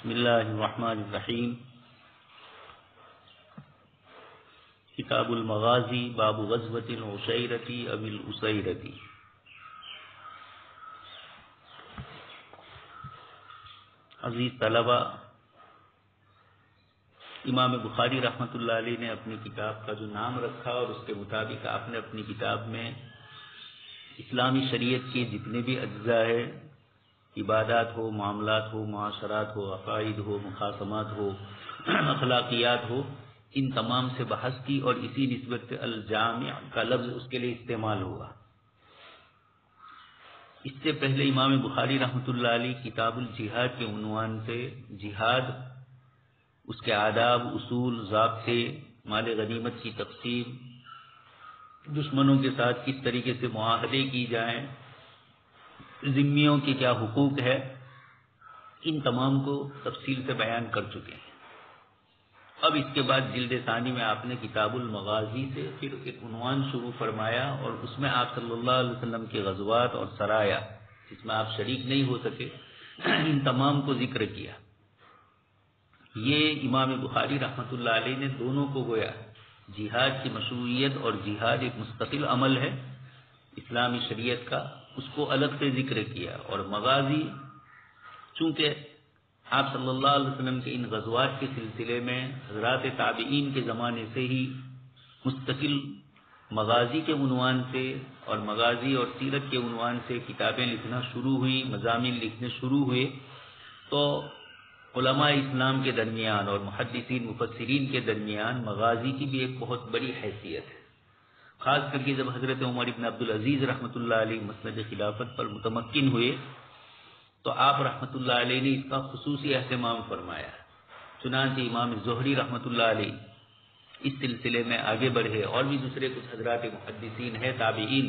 بسم اللہ الرحمن الرحیم. کتاب المغازی باب غزوۃ العشیرۃ او الاسیرۃ. عزیز طلبہ، امام بخاری رحمۃ اللہ علیہ نے اپنی کتاب کا جو نام رکھا اور اس کے مطابق آپ نے اپنی کتاب میں اسلامی شریعت کے جتنے بھی اجزاء ہیں، عبادات ہو، معاملات ہو، معاشرات ہو، عقائد ہو، مخاصمات ہو، اخلاقیات ہو، ان تمام سے بحث کی اور اسی نسبت سے الجامع کا لفظ اس کے لیے استعمال ہوا. اس سے پہلے امام بخاری رحمۃ اللہ علیہ کتاب الجہاد کے عنوان سے جہاد، اس کے آداب، اصول، ضابطے، مال غنیمت کی تقسیم، دشمنوں کے ساتھ کس طریقے سے معاہدے کی جائیں، ذمیوں کے کیا حقوق ہے، ان تمام کو تفصیل سے بیان کر چکے ہیں. اب اس کے بعد جلد ثانی میں آپ نے کتاب المغازی سے پھر ایک عنوان شروع فرمایا اور اس میں آپ صلی اللہ علیہ وسلم کے غزوات اور سرایا جس میں آپ شریک نہیں ہو سکے ان تمام کو ذکر کیا. یہ امام بخاری رحمۃ اللہ علیہ نے دونوں کو گویا جہاد کی مشروعیت اور جہاد ایک مستقل عمل ہے اسلامی شریعت کا، اس کو الگ سے ذکر کیا. اور مغازی چونکہ آپ صلی اللہ علیہ وسلم کے ان غزوات کے سلسلے میں حضرات تابعین کے زمانے سے ہی مستقل مغازی کے عنوان سے اور مغازی اور سیرت کے عنوان سے کتابیں لکھنا شروع ہوئی، مضامین لکھنے شروع ہوئے، تو علماء اسلام کے درمیان اور محدثین مفسرین کے درمیان مغازی کی بھی ایک بہت بڑی حیثیت ہے. خاص کر کے جب حضرت عمر ابن عبدالعزیز رحمۃ اللہ علیہ مسند خلافت پر متمکن ہوئے تو آپ رحمۃ اللہ علیہ نے اس کا خصوصی اہتمام فرمایا. چنانچہ امام زہری رحمۃ اللہ علیہ اس سلسلے میں آگے بڑھے اور بھی دوسرے کچھ حضرات محدثین ہیں تابعین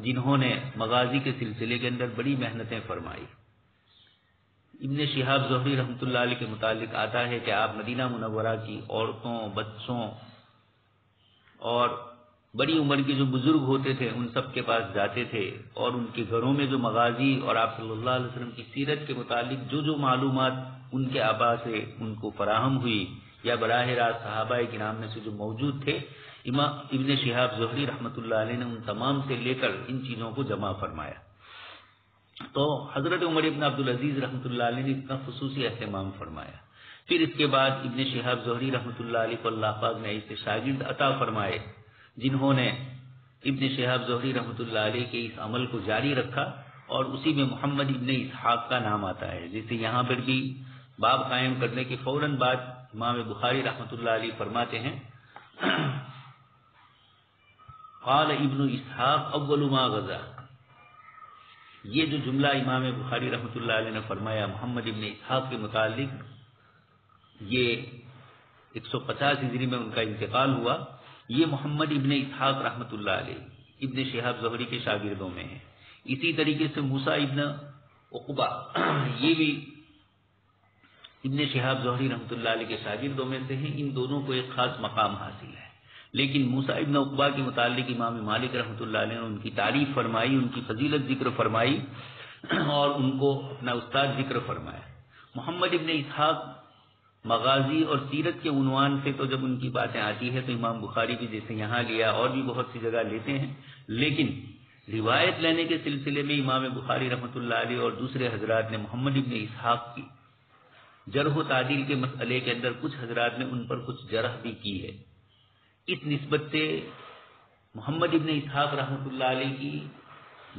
جنہوں نے مغازی کے سلسلے کے اندر بڑی محنتیں فرمائی. ابن شہاب زہری رحمۃ اللہ علیہ کے متعلق آتا ہے کہ آپ مدینہ منورہ کی عورتوں، بچوں اور بڑی عمر کے جو بزرگ ہوتے تھے ان سب کے پاس جاتے تھے اور ان کے گھروں میں جو مغازی اور آپ صلی اللہ علیہ وسلم کی سیرت کے متعلق جو معلومات ان کے آبا سے ان کو فراہم ہوئی یا براہ راست صحابہ کرام میں سے جو موجود تھے، امام ابن شہاب زہری رحمۃ اللہ علیہ نے ان تمام سے لے کر ان چیزوں کو جمع فرمایا. تو حضرت عمر ابن عبدالعزیز رحمۃ اللہ علیہ نے اس کا خصوصی اہتمام فرمایا. پھر اس کے بعد ابن شہاب زہری رحمۃ اللہ علیہ کو اللہ پاک نے ایسے شاگرد عطا فرمائے جنہوں نے ابن شہاب زہری رحمۃ اللہ علیہ کے اس عمل کو جاری رکھا اور اسی میں محمد ابن اسحاق کا نام آتا ہے. جیسے یہاں پر بھی باب قائم کرنے کے فوراً بعد امام بخاری رحمۃ اللہ علیہ فرماتے ہیں قال ابن اسحاق اول ما غزا. یہ جو جملہ امام بخاری رحمۃ اللہ علیہ نے فرمایا محمد ابن اسحاق کے متعلق، یہ 150 ہجری میں ان کا انتقال ہوا. یہ محمد ابن اسحاق رحمۃ اللہ علیہ ابن شہاب زہری کے شاگردوں میں ہیں. اسی طریقے سے موسیٰ ابن عقبہ یہ بھی ابن شہاب زہری رحمۃ اللہ علیہ کے شاگردوں میں سے ہیں. ان دونوں کو ایک خاص مقام حاصل ہے. لیکن موسیٰ ابن عقبہ کے متعلق امام مالک رحمۃ اللہ علیہ نے ان کی تعریف فرمائی، ان کی فضیلت ذکر فرمائی اور ان کو اپنا استاد ذکر فرمایا. محمد ابن اسحاق مغازی اور سیرت کے عنوان سے تو جب ان کی باتیں آتی ہے تو امام بخاری بھی جیسے یہاں لیا اور بھی بہت سی جگہ لیتے ہیں، لیکن روایت لینے کے سلسلے میں امام بخاری رحمۃ اللہ علیہ اور دوسرے حضرات نے محمد ابن اسحاق کی جرح و تعدیل کے مسئلے کے اندر کچھ حضرات نے ان پر کچھ جرح بھی کی ہے. اس نسبت سے محمد ابن اسحاق رحمۃ اللہ علیہ کی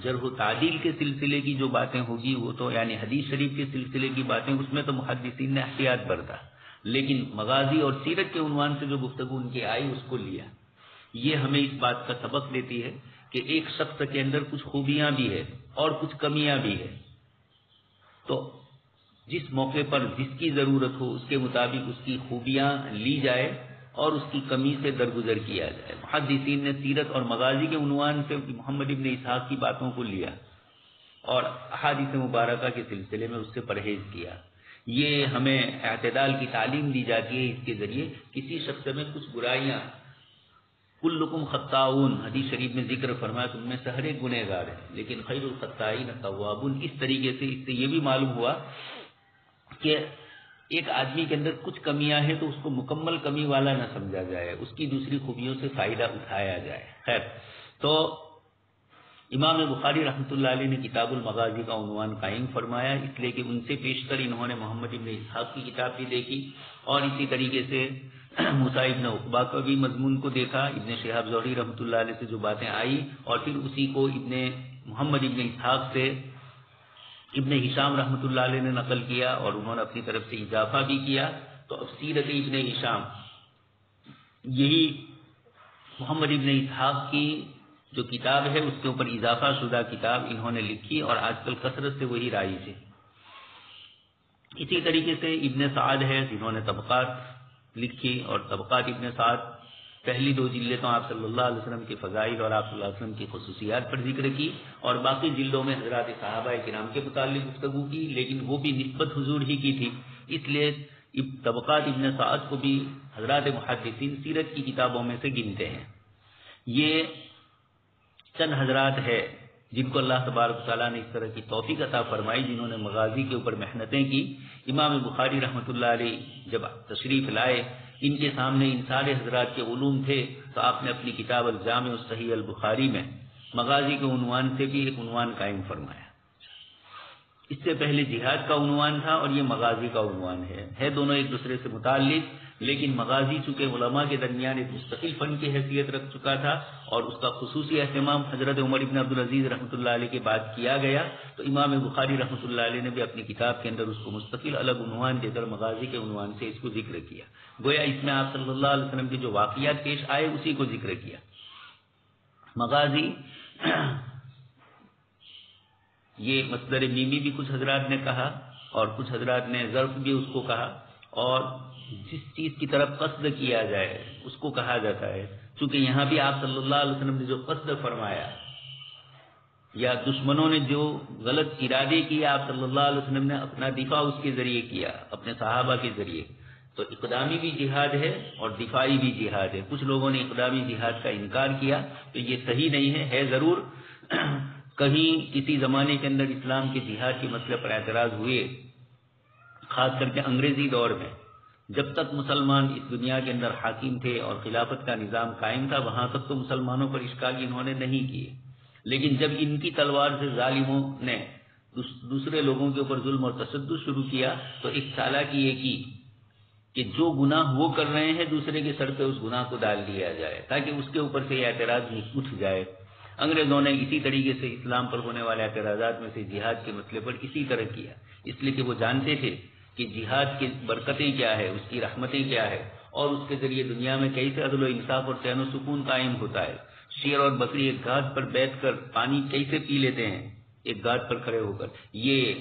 جرح و تعدیل کے سلسلے کی جو باتیں ہوگی وہ تو یعنی حدیث شریف کے سلسلے کی باتیں اس میں تو محدثین نے احتیاط برتا، لیکن مغازی اور سیرت کے عنوان سے جو گفتگو ان کی آئی اس کو لیا. یہ ہمیں اس بات کا سبق دیتی ہے کہ ایک شخص کے اندر کچھ خوبیاں بھی ہے اور کچھ کمیاں بھی ہے، تو جس موقع پر جس کی ضرورت ہو اس کے مطابق اس کی خوبیاں لی جائے اور اس کی کمی سے درگزر کیا جائے. محدثین نے سیرت اور مغازی کے عنوان سے محمد ابن اسحاق کی باتوں کو لیا اور احادیث مبارکہ کے سلسلے میں اس سے پرہیز کیا. یہ ہمیں اعتدال کی تعلیم دی جاتی ہے. اس کے ذریعے کسی شخص میں کچھ برائیاں، کلکم خطاؤن حدیث شریف میں ذکر فرمایا تم میں سے ہر ایک گنہگار ہے لیکن خیر الخطائین توابون. اس طریقے سے اس سے یہ بھی معلوم ہوا کہ ایک آدمی کے اندر کچھ کمیاں ہیں تو اس کو مکمل کمی والا نہ سمجھا جائے، اس کی دوسری خوبیوں سے فائدہ اٹھایا جائے۔ خیر، تو امام بخاری رحمۃ اللہ علیہ نے کتاب المغازی کا عنوان قائم فرمایا، اس لیے کہ ان سے پیشتر انہوں نے محمد ابن اسحاق کی کتاب بھی دیکھی، اور اسی طریقے سے موسیٰ ابن عقبہ کا بھی مضمون کو دیکھا، ابن شہاب زہری رحمۃ اللہ علیہ سے جو باتیں آئی، اور پھر اسی کو محمد ابن اسحاق سے ابن ہشام رحمۃ اللہ علیہ نے نقل کیا، اور انہوں نے اپنی طرف سے اضافہ بھی کیا۔ تو اب سیرت ابن ہشام، یہی محمد ابن اسحاق کی جو کتاب ہے اس کے اوپر اضافہ شدہ کتاب انہوں نے لکھی، اور آج کل کثرت سے وہی رائج ہے۔ اسی طریقے سے ابن سعد ہے جنہوں نے طبقات لکھی، اور طبقات ابن سعد پہلی 2 جلدیں تو آپ صلی اللہ علیہ وسلم کے فضائل اور آپ صلی اللہ علیہ وسلم کی خصوصیات پر ذکر کی، اور باقی جلدوں میں حضرات صحابہ کرام کے متعلق گفتگو کی، لیکن وہ بھی نسبت حضور ہی کی تھی، اس لیے طبقات ابن سعد کو بھی حضرات محدثین سیرت کی کتابوں میں سے گنتے ہیں۔ یہ چند حضرات ہے جن کو اللہ تبارک و تعالیٰ نے اس طرح کی توفیق عطا فرمائی، جنہوں نے مغازی کے اوپر محنتیں کی۔ امام بخاری رحمۃ اللہ علیہ جب تشریف لائے، ان کے سامنے ان سارے حضرات کے علوم تھے، تو آپ نے اپنی کتاب الجامع الصحیح البخاری میں مغازی کے عنوان سے بھی ایک عنوان قائم فرمایا۔ اس سے پہلے جہاد کا عنوان تھا، اور یہ مغازی کا عنوان ہے دونوں ایک دوسرے سے متعلق، لیکن مغازی چونکہ علماء کے درمیان ایک مستقل فن کی حیثیت رکھ چکا تھا، اور اس کا خصوصی اہتمام حضرت عمر بن عبدالعزیز رحمۃ اللہ علیہ کے بعد کیا گیا، تو امام بخاری رحمۃ اللہ علیہ نے بھی اپنی کتاب کے اندر اس کو مستقل الگ عنوان دے کر مغازی کے عنوان سے اس کو ذکر کیا، گویا اس میں آپ صلی اللہ علیہ وسلم کے جو واقعات پیش آئے اسی کو ذکر کیا۔ مغازی یہ مصدر میمی بھی کچھ حضرات نے کہا، اور کچھ حضرات نے ظرف بھی اس کو کہا، اور جس چیز کی طرف قصد کیا جائے اس کو کہا جاتا ہے، چونکہ یہاں بھی آپ صلی اللہ علیہ وسلم نے جو قصد فرمایا، یا دشمنوں نے جو غلط ارادے کیے، آپ صلی اللہ علیہ وسلم نے اپنا دفاع اس کے ذریعے کیا، اپنے صحابہ کے ذریعے، تو اقدامی بھی جہاد ہے اور دفاعی بھی جہاد ہے۔ کچھ لوگوں نے اقدامی جہاد کا انکار کیا، تو یہ صحیح نہیں ہے ضرور کہیں کسی زمانے کے اندر اسلام کے جہاد کے مسئلے پر اعتراض ہوئے، خاص کر کے انگریزی دور میں، جب تک مسلمان اس دنیا کے اندر حاکم تھے اور خلافت کا نظام قائم تھا، وہاں تک تو مسلمانوں پر اشکال انہوں نے نہیں کیے، لیکن جب ان کی تلوار سے ظالموں نے دوسرے لوگوں کے اوپر ظلم اور تشدد شروع کیا، تو ایک چالاکی یہ کی کہ جو گناہ وہ کر رہے ہیں دوسرے کے سر پہ اس گناہ کو ڈال دیا جائے، تاکہ اس کے اوپر سے یہ اعتراض اٹھ جائے۔ انگریزوں نے اسی طریقے سے اسلام پر ہونے والے اعتراضات میں سے جہاد کے مسئلے پر اسی طرح کیا، اس لیے کہ وہ جانتے تھے کہ جہاد کی برکتیں کیا ہے، اس کی رحمتیں کیا ہے، اور اس کے ذریعے دنیا میں کیسے عدل و انصاف اور چین و سکون قائم ہوتا ہے۔ شیر اور بکری ایک گھاٹ پر بیٹھ کر پانی کیسے پی لیتے ہیں ایک گھاٹ پر کھڑے ہو کر، یہ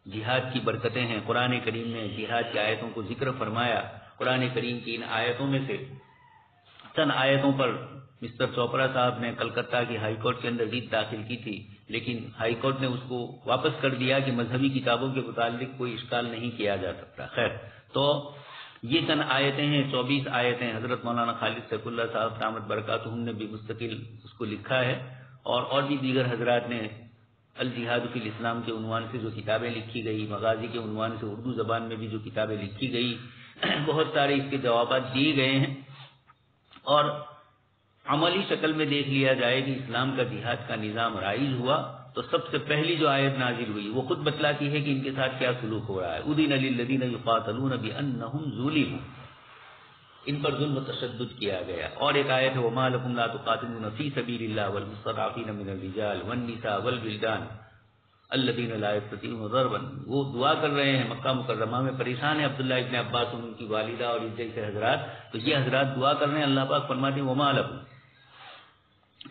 جہاد کی برکتیں ہیں۔ قرآن کریم نے جہاد کی آیتوں کو ذکر فرمایا، قرآن کریم کی ان آیتوں میں سے چند آیتوں پر مسٹر چوپڑا صاحب نے کلکتہ کی ہائی کورٹ کے اندر ریٹ داخل کی تھی، لیکن ہائی کورٹ نے اس کو واپس کر دیا کہ مذہبی کتابوں کے متعلق کوئی اشکال نہیں کیا جا سکتا۔ خیر، تو یہ چند آیتیں ہیں، 24 آیتیں، حضرت مولانا خالد سیف اللہ صاحب دامت برکاتہم نے بھی مستقل اس کو لکھا ہے، اور بھی دیگر حضرات نے الجہاد فی الاسلام کے عنوان سے جو کتابیں لکھی گئی، مغازی کے عنوان سے اردو زبان میں بھی جو کتابیں لکھی گئی، بہت سارے اس کے جوابات دیے گئے ہیں، اور عملی شکل میں دیکھ لیا جائے کہ اسلام کا جہاد کا نظام رائج ہوا تو سب سے پہلی جو آیت نازل ہوئی وہ خود بتلاتی ہے کہ ان کے ساتھ کیا سلوک ہو رہا ہے۔ اذن للذین یقاتلون بانہم ظلموا، ان پر ظلم و تشدد کیا گیا۔ اور ایک آیت ہے وما لکم لا تقاتلون فی سبیل اللہ والمستضعفین من الرجال والنساء والولدان الذین لا یستطیعون ضربا، وہ دعا کر رہے ہیں، مکہ مکرمہ میں پریشان ہے عبداللہ ابن عباس اور ان کی والدہ اور اس جیسے حضرات، تو یہ حضرات دعا کر رہے ہیں، اللہ پاک فرماتے ہیں وما لکم۔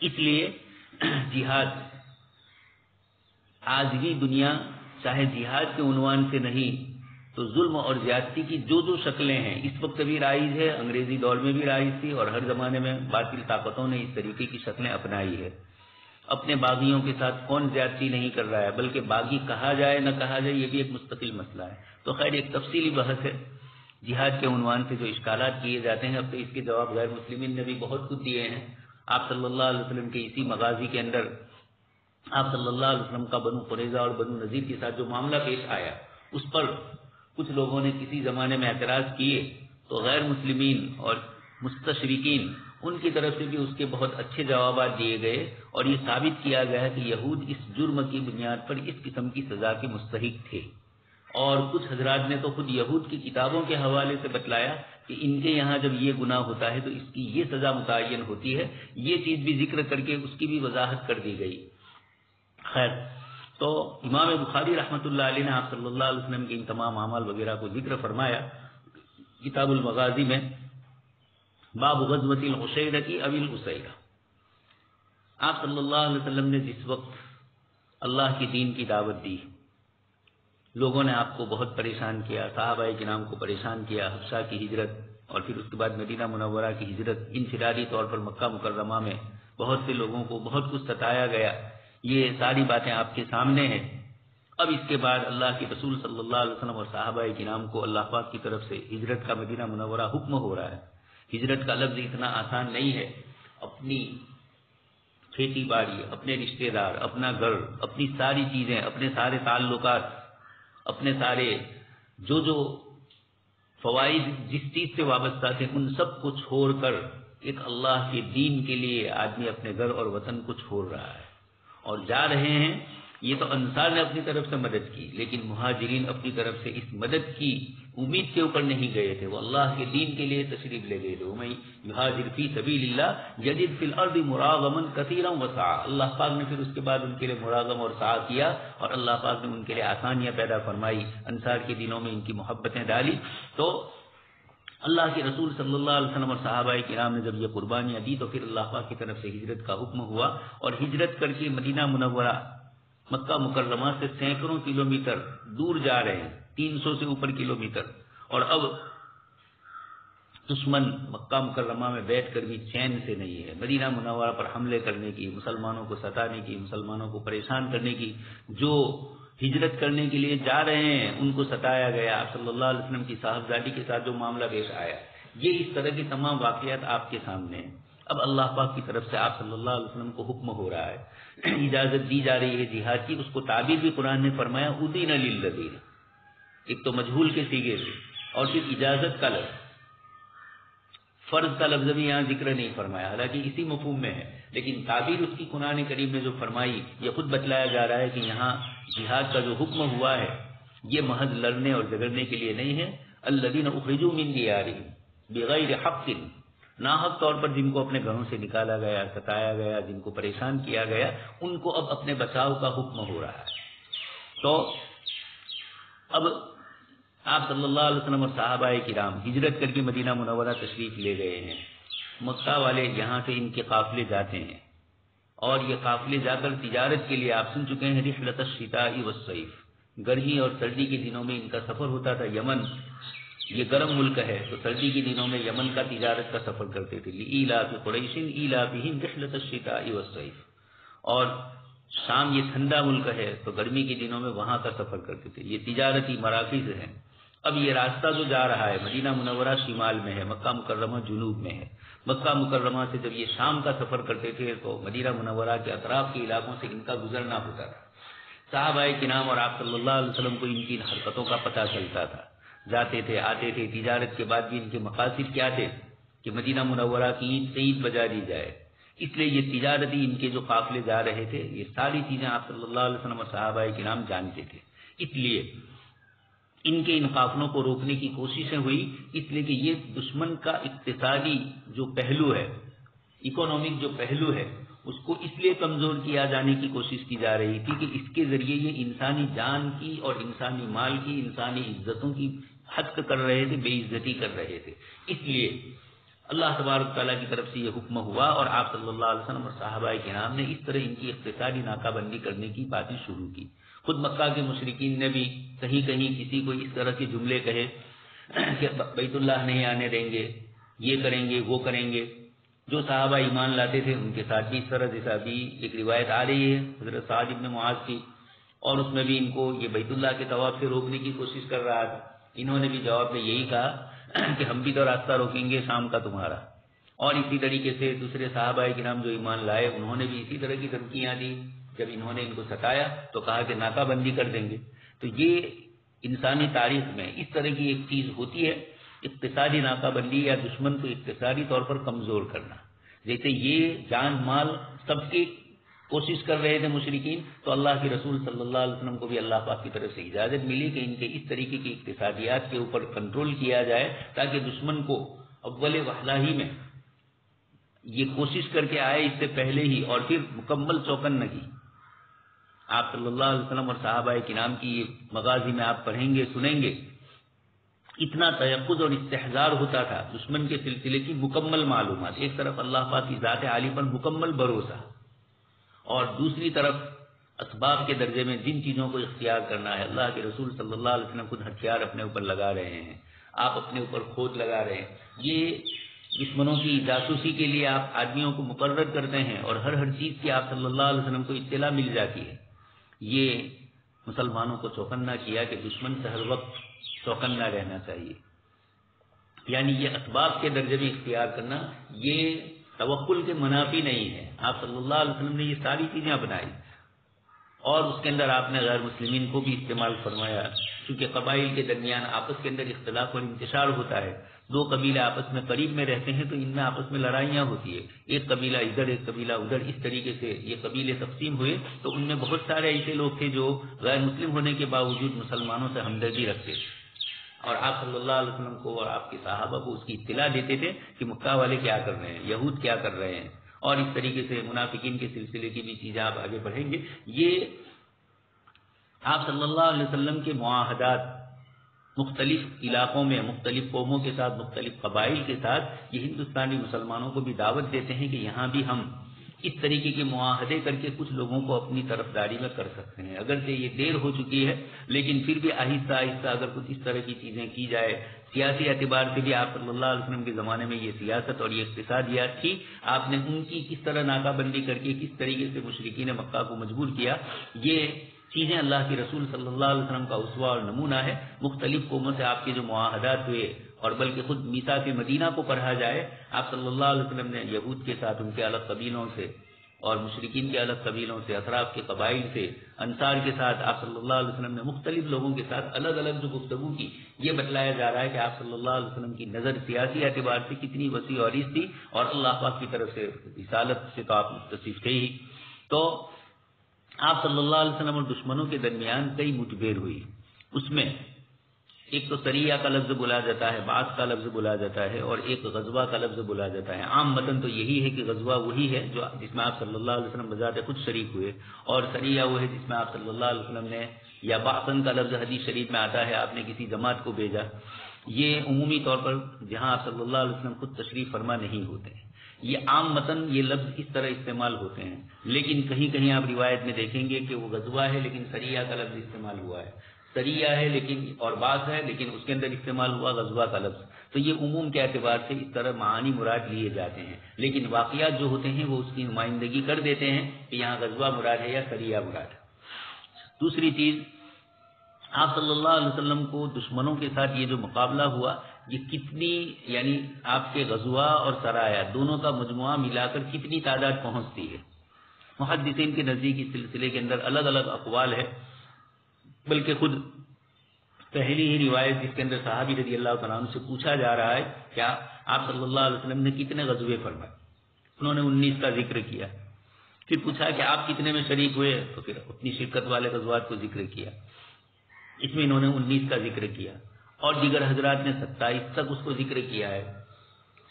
اس لیے جہاد آج بھی دنیا چاہے جہاد کے عنوان سے نہیں تو ظلم اور زیادتی کی جو شکلیں ہیں اس وقت بھی رائج ہے، انگریزی دور میں بھی رائج تھی، اور ہر زمانے میں باطل طاقتوں نے اس طریقے کی شکلیں اپنائی ہے۔ اپنے باغیوں کے ساتھ کون زیادتی نہیں کر رہا ہے، بلکہ باغی کہا جائے نہ کہا جائے یہ بھی ایک مستقل مسئلہ ہے۔ تو خیر ایک تفصیلی بحث ہے جہاد کے عنوان سے جو اشکالات کیے جاتے ہیں، اب تو اس کے جواب غیر مسلمین نے بھی بہت کچھ دیے ہیں۔ آپ صلی اللہ علیہ وسلم کے اسی مغازی کے اندر آپ صلی اللہ علیہ وسلم کا بنو قریظہ اور بنو نذیر کے ساتھ جو معاملہ پیش آیا، اس پر کچھ لوگوں نے کسی زمانے میں اعتراض کیے تو غیر مسلمین اور مستشرقین ان کی طرف سے بھی اس کے بہت اچھے جوابات دیے گئے اور یہ ثابت کیا گیا کہ یہود اس جرم کی بنیاد پر اس قسم کی سزا کے مستحق تھے. اور کچھ حضرات نے تو خود یہود کی کتابوں کے حوالے سے بتلایا کہ ان کے یہاں جب یہ گناہ ہوتا ہے تو اس کی یہ سزا متعین ہوتی ہے. یہ چیز بھی ذکر کر کے اس کی بھی وضاحت کر دی گئی. خیر، تو امام بخاری رحمۃ اللہ علیہ نے آپ صلی اللہ علیہ وسلم کے ان تمام اعمال وغیرہ کو ذکر فرمایا کتاب المغازی میں، باب غزوۃ العشیرہ او العسیرہ. آپ صلی اللہ علیہ وسلم نے جس وقت اللہ کے دین کی دعوت دی، لوگوں نے آپ کو بہت پریشان کیا، صحابہ کرام کو پریشان کیا، حبشہ کی ہجرت اور پھر اس کے بعد مدینہ منورہ کی ہجرت، انفرادی طور پر مکہ مکرمہ میں بہت سے لوگوں کو بہت کچھ ستایا گیا. یہ ساری باتیں آپ کے سامنے ہیں. اب اس کے بعد اللہ کے رسول صلی اللہ علیہ وسلم اور صحابہ کرام کو اللہ پاک کی طرف سے ہجرت کا مدینہ منورہ حکم ہو رہا ہے. ہجرت کا لفظ اتنا آسان نہیں ہے. اپنی کھیتی باڑی، اپنے رشتہ دار، اپنا گھر، اپنی ساری چیزیں، اپنے سارے تعلقات، اپنے سارے جو فوائد جس چیز سے وابستہ تھے ان سب کو چھوڑ کر ایک اللہ کے دین کے لیے آدمی اپنے گھر اور وطن کو چھوڑ رہا ہے اور جا رہے ہیں. یہ تو انصار نے اپنی طرف سے مدد کی، لیکن مہاجرین اپنی طرف سے اس مدد کی امید کے اوپر نہیں گئے تھے. وہ اللہ کے دین کے لیے تشریف لے گئے تھے. وَمَن يُهَاجِرْ فِي سَبِيلِ اللَّهِ يَجِدْ فِي الْأَرْضِ مُرَاغَمًا كَثِيرًا وَسَعًا. اللہ پاک نے پھر اس کے بعد ان کے لیے مراغم اور سعی کیا اور اللہ پاک نے ان کے لیے آسانیاں پیدا فرمائی، انصار کے دنوں میں ان کی محبتیں ڈالی. تو اللہ کے رسول صلی اللہ علیہ وسلم اور صحابہ کرام نے جب یہ قربانیاں دی تو پھر اللہ پاک کی طرف سے ہجرت کا حکم ہوا اور ہجرت کر کے مدینہ منورہ مکہ مکرمہ سے سینکڑوں کلومیٹر دور جا رہے ہیں، 300 سے اوپر کلومیٹر. اور اب دشمن مکہ مکرمہ میں بیٹھ کر بھی چین سے نہیں ہے. مدینہ منورہ پر حملے کرنے کی، مسلمانوں کو ستانے کی، مسلمانوں کو پریشان کرنے کی، جو ہجرت کرنے کے لیے جا رہے ہیں ان کو ستایا گیا. آپ صلی اللہ علیہ وسلم کی صاحبزادی کے ساتھ جو معاملہ پیش آیا، یہ اس طرح کے تمام واقعات آپ کے سامنے ہیں. اب اللہ پاک کی طرف سے آپ صلی اللہ علیہ وسلم کو حکم ہو رہا ہے، اجازت دی جا رہی ہے جہاد کی. اس کو تعبیر بھی قرآن نے فرمایا اذن للذین، ایک تو مجہول کے سیغے سے اور پھر اجازت کا لفظ. فرض کا لفظ بھی یہاں ذکر نہیں فرمایا، حالانکہ اسی مفہوم میں ہے، لیکن تعبیر اس کی قرآن کریم نے جو فرمائی یہ خود بتلایا جا رہا ہے کہ یہاں جہاد کا جو حکم ہوا ہے یہ محض لڑنے اور جھگڑنے کے لیے نہیں ہے. الذین اخرجوا من دیارہم بغیر حق، ناحق طور پر جن کو اپنے گھروں سے نکالا گیا، ستایا گیا، جن کو پریشان کیا گیا، ان کو اب اپنے بچاؤ کا حکم ہو رہا ہے. تو اب آپ صلی اللہ علیہ وسلم اور صحابہ کرام ہجرت کر کے مدینہ منورہ تشریف لے گئے ہیں. مکہ والے یہاں سے ان کے قافلے جاتے ہیں اور یہ قافلے جا کر تجارت کے لیے، آپ سن چکے ہیں رحلۃ الشتاء والصیف، گرمی اور سردی کے دنوں میں ان کا سفر ہوتا تھا. یمن یہ گرم ملک ہے تو سردی کے دنوں میں یمن کا تجارت کا سفر کرتے تھے. لإیلاف قریش ایلافہم رحلۃ الشتاء والصیف. اور شام یہ ٹھنڈا ملک ہے تو گرمی کے دنوں میں وہاں کا سفر کرتے تھے. یہ تجارتی مراکز ہیں. اب یہ راستہ جو جا رہا ہے، مدینہ منورہ شمال میں ہے، مکہ مکرمہ جنوب میں ہے. مکہ مکرمہ سے جب یہ شام کا سفر کرتے تھے تو مدینہ منورہ کے اطراف کے علاقوں سے ان کا گزرنا ہوتا تھا. صحابہ کرام اور آپ صلی اللہ علیہ وسلم کو ان کی حرکتوں کا پتہ چلتا تھا، جاتے تھے آتے تھے. تجارت کے بعد بھی ان کے مقاصد کیا تھے کہ مدینہ منورہ کی عید سے عید بجا دی جائے. اس لیے یہ تجارتی ان کے جو قافلے جا رہے تھے، یہ ساری چیزیں آپ صلی اللہ علیہ وسلم اور صحابہ کرام جانتے تھے. اس لیے ان کے ان قافلوں کو روکنے کی کوششیں ہوئی، اس لیے کہ یہ دشمن کا اقتصادی جو پہلو ہے، اکنامک جو پہلو ہے، اس کو اس لیے کمزور کیا جانے کی کوشش کی جا رہی تھی کہ اس کے ذریعے یہ انسانی جان کی اور انسانی مال کی، انسانی عزتوں کی حق کر رہے تھے، بے عزتی کر رہے تھے. اس لیے اللہ تبارک تعالیٰ کی طرف سے یہ حکم ہوا اور آپ صلی اللہ علیہ وسلم اور صحابہ کرام نے اس طرح ان کی اقتصادی ناکہ بندی کرنے کی باتیں شروع کی. خود مکہ کے مشرکین نے بھی کہیں کہیں کسی کو اس طرح کے جملے کہے کہ بیت اللہ نہیں آنے دیں گے، یہ کریں گے، وہ کریں گے. جو صحابہ ایمان لاتے تھے ان کے ساتھ بھی اس طرح جیسا بھی ایک روایت آ رہی ہے حضرت سعد ابن معاذ کی، اور اس میں بھی ان کو یہ بیت اللہ کے طواف سے روکنے کی کوشش کر رہا تھا. انہوں نے بھی جواب میں یہی کہا کہ ہم بھی تو راستہ روکیں گے شام کا تمہارا. اور اسی طریقے سے دوسرے صحابہ کرام جو ایمان لائے انہوں نے بھی اسی طرح کی دھمکیاں دی. جب انہوں نے ان کو ستایا تو کہا کہ ناکہ بندی کر دیں گے. تو یہ انسانی تاریخ میں اس طرح کی ایک چیز ہوتی ہے، اقتصادی ناکہ بندی یا دشمن کو اقتصادی طور پر کمزور کرنا. جیسے یہ جان مال سب کی کوشش کر رہے تھے مشرکین، تو اللہ کے رسول صلی اللہ علیہ وسلم کو بھی اللہ پاک کی طرف سے اجازت ملی کہ ان کے اس طریقے کی اقتصادیات کے اوپر کنٹرول کیا جائے تاکہ دشمن کو اول وہلہ ہی میں یہ کوشش کر کے آئے اس سے پہلے ہی، اور پھر مکمل چوکن نہ کی. آپ صلی اللہ علیہ وسلم اور صحابہ کرام کی یہ مغازی میں آپ پڑھیں گے سنیں گے، اتنا تیقظ اور استحضار ہوتا تھا دشمن کے سلسلے کی مکمل معلومات. ایک طرف اللہ پاک کی ذات عالی پر مکمل بھروسہ، اور دوسری طرف اسباب کے درجے میں جن چیزوں کو اختیار کرنا ہے. اللہ کے رسول صلی اللہ علیہ وسلم خود ہتھیار اپنے اوپر لگا رہے ہیں، آپ اپنے اوپر کھود لگا رہے ہیں. یہ دشمنوں کی جاسوسی کے لیے آپ آدمیوں کو مقرر کرتے ہیں اور ہر چیز کی آپ صلی اللہ علیہ وسلم کو اطلاع مل جاتی ہے. یہ مسلمانوں کو چوکنا کیا کہ دشمن سے ہر وقت چوکنا رہنا چاہیے. یعنی یہ اسباب کے درجے میں اختیار کرنا یہ توکل کے منافی نہیں ہے. آپ صلی اللہ علیہ وسلم نے یہ ساری چیزیں اپنائی، اور اس کے اندر آپ نے غیر مسلمین کو بھی استعمال فرمایا. چونکہ قبائل کے درمیان آپس کے اندر اختلاف اور انتشار ہوتا ہے، دو قبیلے آپس میں قریب میں رہتے ہیں تو ان میں آپس میں لڑائیاں ہوتی ہے، ایک قبیلہ ادھر ایک قبیلہ ادھر، اس طریقے سے یہ قبیلے تقسیم ہوئے. تو ان میں بہت سارے ایسے لوگ تھے جو غیر مسلم ہونے کے باوجود مسلمانوں سے ہمدردی رکھتے تھے، اور آپ صلی اللہ علیہ وسلم کو اور آپ کے صحابہ کو اس کی اطلاع دیتے تھے کہ مکہ والے کیا کر رہے ہیں، یہود کیا کر رہے ہیں. اور اس طریقے سے منافقین کے سلسلے کی بھی چیزیں آپ آگے بڑھیں گے. یہ آپ صلی اللہ علیہ وسلم کے معاہدات مختلف علاقوں میں مختلف قوموں کے ساتھ، مختلف قبائل کے ساتھ، یہ ہندوستانی مسلمانوں کو بھی دعوت دیتے ہیں کہ یہاں بھی ہم اس طریقے کے معاہدے کر کے کچھ لوگوں کو اپنی طرفداری میں کر سکتے ہیں. اگرچہ یہ دیر ہو چکی ہے لیکن پھر بھی آہستہ آہستہ اگر کچھ اس طرح کی چیزیں کی جائے. سیاسی اعتبار سے بھی آپ صلی اللہ علیہ وسلم کے زمانے میں یہ سیاست اور یہ اقتصادیات تھی. آپ نے ان کی کس طرح ناکہ بندی کر کے کس طریقے سے مشرکین مکہ کو مجبور کیا، یہ چیزیں اللہ کے رسول صلی اللہ علیہ وسلم کا اسوہ اور نمونہ ہے. مختلف قوموں سے آپ کے جو معاہدات ہوئے، اور بلکہ خود میثاق مدینہ کو پڑھا جائے، آپ صلی اللہ علیہ وسلم نے یہود کے ساتھ ان کے الگ قبیلوں سے اور مشرکین کے الگ قبیلوں سے، اطراف کے قبائل سے، انصار کے ساتھ آپ صلی اللہ علیہ وسلم نے مختلف لوگوں کے ساتھ الگ الگ جو گفتگو کی. یہ بتلایا جا رہا ہے کہ آپ صلی اللہ علیہ وسلم کی نظر سیاسی اعتبار سے کتنی وسیع اور عریض تھی، اور اللہ پاک کی طرف سے رسالت سے تو آپ متصف تھے ہی. تو آپ صلی اللہ علیہ وسلم اور دشمنوں کے درمیان کئی مٹبھیڑ ہوئی. اس میں ایک تو سریہ کا لفظ بولا جاتا ہے، بعث کا لفظ بولا جاتا ہے، اور ایک غزوہ کا لفظ بولا جاتا ہے. عام متن تو یہی ہے کہ غزوہ وہی ہے جو جس میں آپ صلی اللہ علیہ وسلم بذات خود شریک ہوئے، اور سریہ وہ ہے جس میں آپ صلی اللہ علیہ وسلم نے، یا بعثن کا لفظ حدیث شریف میں آتا ہے آپ نے کسی جماعت کو بھیجا. یہ عمومی طور پر جہاں آپ صلی اللہ علیہ وسلم خود تشریف فرما نہیں ہوتے ہیں، یہ عام متن یہ لفظ اس طرح استعمال ہوتے ہیں. لیکن کہیں کہیں آپ روایت میں دیکھیں گے کہ وہ غزوہ ہے لیکن سریہ کا لفظ استعمال ہوا ہے، سریہ ہے لیکن اور بعث ہے لیکن اس کے اندر استعمال ہوا غزوہ کا لفظ. تو یہ عموم کے اعتبار سے اس طرح معانی مراد لیے جاتے ہیں، لیکن واقعات جو ہوتے ہیں وہ اس کی نمائندگی کر دیتے ہیں کہ یہاں غزوہ مراد ہے یا سریہ مراد ہے. دوسری چیز، آپ صلی اللہ علیہ وسلم کو دشمنوں کے ساتھ یہ جو مقابلہ ہوا، یہ کتنی، یعنی آپ کے غزوہ اور سرایا دونوں کا مجموعہ ملا کر کتنی تعداد پہنچتی ہے. محدثین کے نزدیک اس سلسلے کے اندر الگ الگ اقوال ہے، بلکہ خود پہلی ہی روایت جس کے اندر صحابی رضی اللہ تعالیٰ عنہ سے پوچھا جا رہا ہے کیا آپ صلی اللہ علیہ وسلم نے کتنے غزوے فرمائے، انہوں نے 19 کا ذکر کیا. پھر پوچھا کہ آپ کتنے میں شریک ہوئے، تو پھر اپنی شرکت والے غزوات کو ذکر کیا، اس میں انہوں نے 19 کا ذکر کیا، اور دیگر حضرات نے 27 تک اس کو ذکر کیا ہے.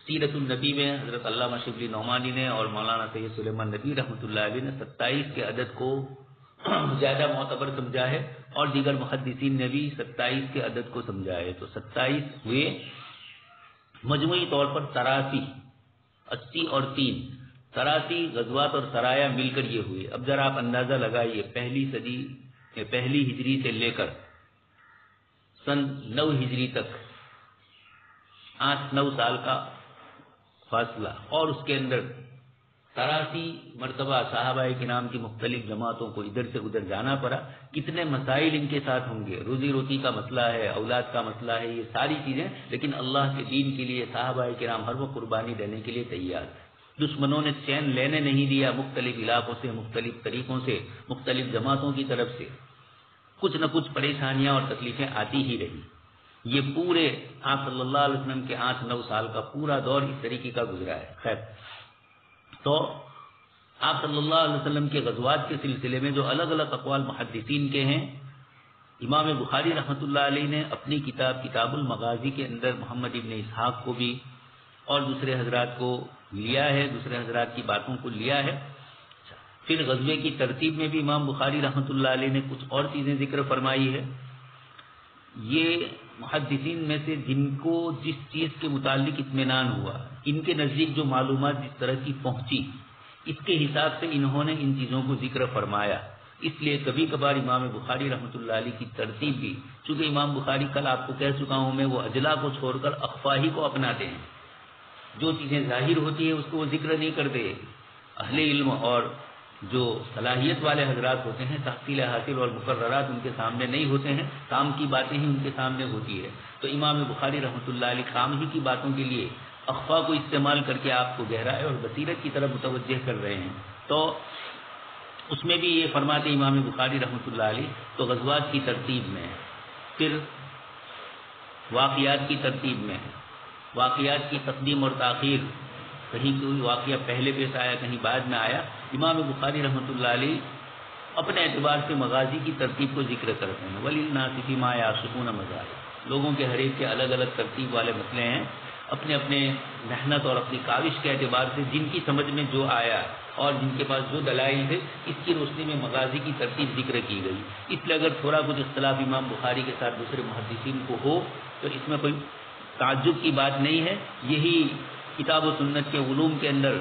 سیرت النبی میں حضرت علامہ شبلی نعمانی نے اور مولانا سید سلیمان ندوی رحمۃ اللہ علیہ نے 27 کے عدد کو زیادہ معتبر سمجھا ہے، اور دیگر محدثین نے بھی 27 کے عدد کو سمجھا ہے. تو 27 ہوئے، مجموعی طور پر 83، 80 اور 3، 83 غزوات اور سرایا مل کر یہ ہوئے. اب ذرا آپ اندازہ لگائیے، پہلی ہجری سے لے کر سن 9 ہجری تک 8-9 سال کا فاصلہ، اور اس کے اندر 83 مرتبہ صحابہ کرام کی مختلف جماعتوں کو ادھر سے ادھر جانا پڑا. کتنے مسائل ان کے ساتھ ہوں گے، روزی روٹی کا مسئلہ ہے، اولاد کا مسئلہ ہے، یہ ساری چیزیں، لیکن اللہ کے دین کے لیے صحابہ کرام ہر وہ قربانی دینے کے لیے تیار. دشمنوں نے چین لینے نہیں دیا، مختلف علاقوں سے، مختلف طریقوں سے، مختلف جماعتوں کی طرف سے. کچھ نہ کچھ پریشانیاں اور تکلیفیں آتی ہی رہی. یہ پورے آپ صلی اللہ علیہ وسلم کے 8-9 سال کا پورا دور اس طریقے کا گزرا ہے. خیر، تو آپ صلی اللہ علیہ وسلم کے غزوات کے سلسلے میں جو الگ الگ اقوال محدثین کے ہیں، امام بخاری رحمۃ اللہ علیہ نے اپنی کتاب المغازی کے اندر محمد ابن اسحاق کو بھی اور دوسرے حضرات کو لیا ہے، دوسرے حضرات کی باتوں کو لیا ہے. پھر غزوے کی ترتیب میں بھی امام بخاری رحمۃ اللہ علیہ نے کچھ اور چیزیں ذکر فرمائی ہے. یہ محدثین میں سے جن کو جس چیز کے متعلق اطمینان ہوا، ان کے نزدیک جو معلومات جس طرح کی پہنچی، اس کے حساب سے انہوں نے ان چیزوں کو ذکر فرمایا. اس لیے کبھی کبھار امام بخاری رحمۃ اللہ علیہ کی ترتیب بھی، چونکہ امام بخاری کل آپ کو کہہ چکا ہوں میں، وہ اجلا کو چھوڑ کر اخفا ہی کو اپناتے ہیں. جو چیزیں ظاہر ہوتی ہے اس کو وہ ذکر نہیں کرتے. اہل علم اور جو صلاحیت والے حضرات ہوتے ہیں، تحصیل حاصل اور مقررات ان کے سامنے نہیں ہوتے ہیں، کام کی باتیں ہی ان کے سامنے ہوتی ہے. تو امام بخاری رحمۃ اللہ علیہ کام ہی کی باتوں کے لیے اخفا کو استعمال کر کے آپ کو گہرائی اور بصیرت کی طرف متوجہ کر رہے ہیں. تو اس میں بھی یہ فرماتے امام بخاری رحمۃ اللہ علیہ تو غزوات کی ترتیب میں، پھر واقعات کی ترتیب میں، واقعات کی تقدیم اور تاخیر، کہیں کوئی واقعہ پہلے پیش آیا کہیں بعد میں آیا. امام بخاری رحمۃ اللہ علیہ اپنے اعتبار سے مغازی کی ترتیب کو ذکر کرتے ہیں. وَلِلنَّاسِ فِيمَا يَعْصِفُونَ مَذَاهِبُ، لوگوں کے ہر ایک کے الگ الگ ترتیب والے مسئلے ہیں. اپنے اپنے محنت اور اپنی کاوش کے اعتبار سے جن کی سمجھ میں جو آیا اور جن کے پاس جو دلائل تھے، اس کی روشنی میں مغازی کی ترتیب ذکر کی گئی. اس لیے اگر تھوڑا کچھ اختلاف امام بخاری کے ساتھ دوسرے محدثین کو ہو تو اس میں کوئی تعجب کی بات نہیں ہے. یہی کتاب و سنت کے علوم کے اندر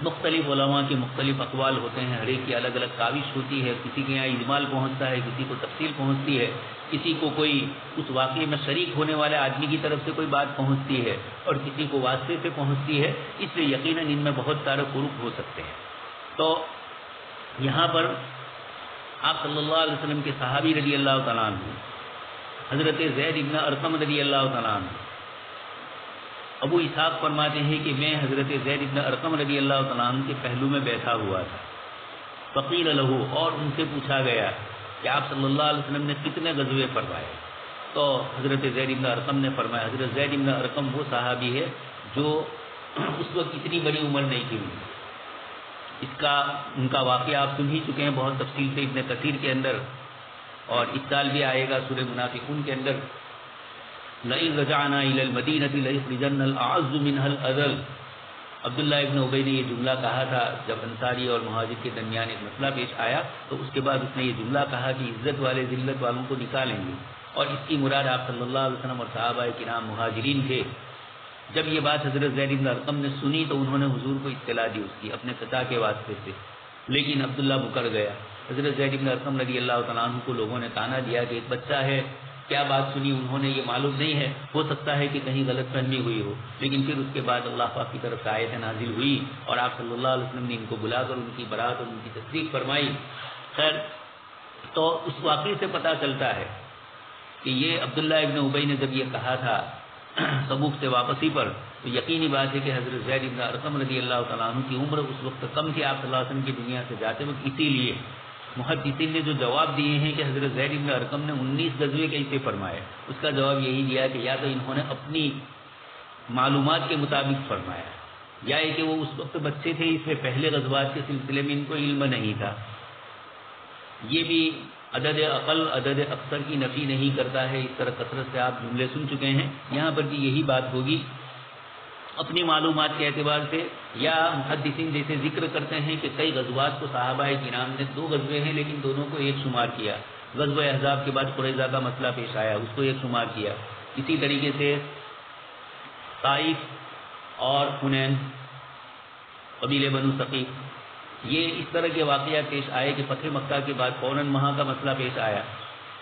مختلف علماء کے مختلف اقوال ہوتے ہیں، ہر ایک کی الگ الگ کاوش ہوتی ہے. کسی کے یہاں اجمال پہنچتا ہے، کسی کو تفصیل پہنچتی ہے، کسی کو کوئی اس واقعے میں شریک ہونے والے آدمی کی طرف سے کوئی بات پہنچتی ہے اور کسی کو واسطے سے پہنچتی ہے. اس لیے یقیناً ان میں بہت سارے فروق ہو سکتے ہیں. تو یہاں پر آپ صلی اللہ علیہ وسلم کے صحابی رضی اللہ تعالیٰ عنہ حضرت زید ابن ارقم رضی اللہ تعالیٰ عنہ، ابو اسحاق فرماتے ہیں کہ میں حضرت زید ابن ارقم رضی اللہ تعالیٰ عنہ کے پہلو میں بیٹھا ہوا تھا. فقیل له، اور ان سے پوچھا گیا کہ آپ صلی اللہ علیہ وسلم نے کتنے غزوے فرمائے؟ تو حضرت زید ابن ارقم نے فرمایا، حضرت زید ابن ارقم وہ صحابی ہے جو اس وقت اتنی بڑی عمر نہیں تھی. ان کا واقعہ آپ سن ہی چکے ہیں بہت تفصیل سے ابن کثیر کے اندر، اور اس سال بھی آئے گا سورہ منافقون کے اندر. لئن رجعنا الى المدینۃ لیخرجن الاعز منها الاذل. عبداللہ ابن ابی نے یہ جملہ کہا تھا جب انصاری اور مہاجر کے درمیان ایک مسئلہ پیش آیا، تو اس کے بعد اس نے یہ جملہ کہا کہ عزت والے ذلت والوں کو نکالیں گے، اور اس کی مراد آپ صلی اللہ علیہ وسلم اور صحابہ کرام مہاجرین تھے. جب یہ بات حضرت زید بن ارقم نے سنی تو انہوں نے حضور کو اطلاع دی اس کی اپنے قطع کے واسطے سے، لیکن عبداللہ مکر گیا. حضرت زید بن ارقم رضی اللہ تعالیٰ عنہ کو لوگوں نے تانا دیا کہ ایک بچہ ہے، کیا بات سنی انہوں نے یہ معلوم نہیں ہے، ہو سکتا ہے کہ کہیں غلط فہمی ہوئی ہو. لیکن پھر اس کے بعد اللہ پاک کی طرف سے آیت نازل ہوئی اور آپ صلی اللہ علیہ وسلم نے ان کو بلا کر ان کی برات اور ان کی تصدیق فرمائی. خیر، تو اس واقعے سے پتہ چلتا ہے کہ یہ عبداللہ ابن ابی نے جب یہ کہا تھا تبوک سے واپسی پر، تو یقینی بات ہے کہ حضرت زید بن ارقم رضی اللہ تعالیٰ عنہ کی عمر اس وقت کم تھی آپ صلی اللہ علیہ وسلم کی دنیا سے جاتے وقت. اسی لیے محدثین نے جو جواب دیے ہیں کہ حضرت زید بن ارقم نے 19 غزوے کیسے فرمائے، اس کا جواب یہی دیا کہ یا تو انہوں نے اپنی معلومات کے مطابق فرمایا، یا کہ وہ اس وقت بچے تھے، اس لیے پہلے غزوات کے سلسلے میں ان کو علم نہیں تھا. یہ بھی عدد اقل عدد اکثر کی نفی نہیں کرتا ہے. اس طرح کثرت سے آپ جملے سن چکے ہیں، یہاں پر بھی یہی بات ہوگی. اپنی معلومات کے اعتبار سے یا محدثین جیسے ذکر کرتے ہیں کہ کئی غزوات کو صحابہ کرام نے 2 غزوے ہیں لیکن دونوں کو ایک شمار کیا. غزوہ احزاب کے بعد قریظہ کا مسئلہ پیش آیا، اس کو ایک شمار کیا. اسی طریقے سے طائف اور حنین، قبیلے بنو ثقیف، یہ اس طرح کے واقعات پیش آئے کہ فتح مکہ کے بعد فوراً وہاں کا مسئلہ پیش آیا.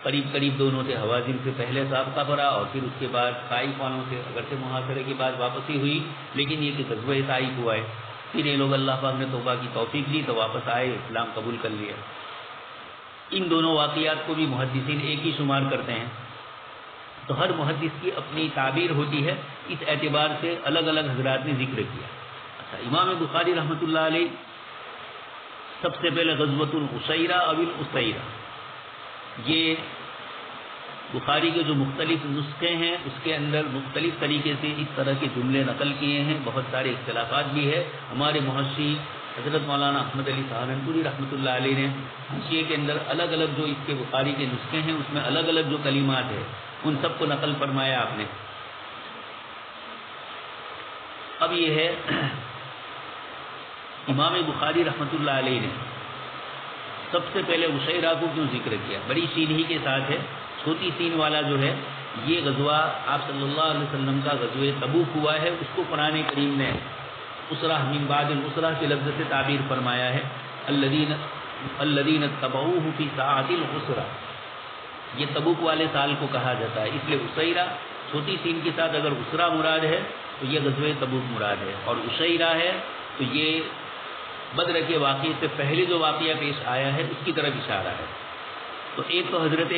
قریب دونوں تھے، حوازن سے پہلے سابقہ پڑا اور پھر اس کے بعد طائف والوں سے اگرچہ محاصرے کے بعد واپسی ہوئی، لیکن یہ کہ غزوہ طائف ہوا ہے. پھر یہ لوگ اللہ پاک نے توبہ کی توفیق دی تو واپس آئے، اسلام قبول کر لیا. ان دونوں واقعات کو بھی محدثین ایک ہی شمار کرتے ہیں. تو ہر محدث کی اپنی تعبیر ہوتی ہے، اس اعتبار سے الگ الگ حضرات نے ذکر کیا. اچھا، امام بخاری رحمۃ اللہ علیہ سب سے پہلے غزوۃ العسیرہ او الاسیرہ، یہ بخاری کے جو مختلف نسخے ہیں اس کے اندر مختلف طریقے سے اس طرح کے جملے نقل کیے ہیں، بہت سارے اختلافات بھی ہے۔ ہمارے محشی حضرت مولانا احمد علی سہارنپوری رحمۃ اللہ علیہ نے حاشیے کے اندر الگ الگ جو اس کے بخاری کے نسخے ہیں اس میں الگ الگ جو کلمات ہیں ان سب کو نقل فرمایا آپ نے۔ اب یہ ہے امام بخاری رحمۃ اللہ علیہ نے سب سے پہلے عشیرہ کو کیوں ذکر کیا؟ بڑی سین ہی کے ساتھ ہے، چھوٹی سین والا جو ہے یہ غزوہ آپ صلی اللہ علیہ وسلم کا غزوہ تبوک ہوا ہے، اس کو قرآن کریم نے اسرہ من بعد الاسرہ کے لفظ سے تعبیر فرمایا ہے، الذین اتبعوہ فی ساعۃ العسرہ، یہ تبوک والے سال کو کہا جاتا ہے، اس لیے عشیرہ چھوٹی سین کے ساتھ اگر اسرہ مراد ہے تو یہ غزوہ تبوک مراد ہے، اور عشیرہ ہے تو یہ بدر کے واقعے سے پہلے جو واقعہ پیش آیا ہے اس کی طرف اشارہ ہے۔ تو ایک تو حضرت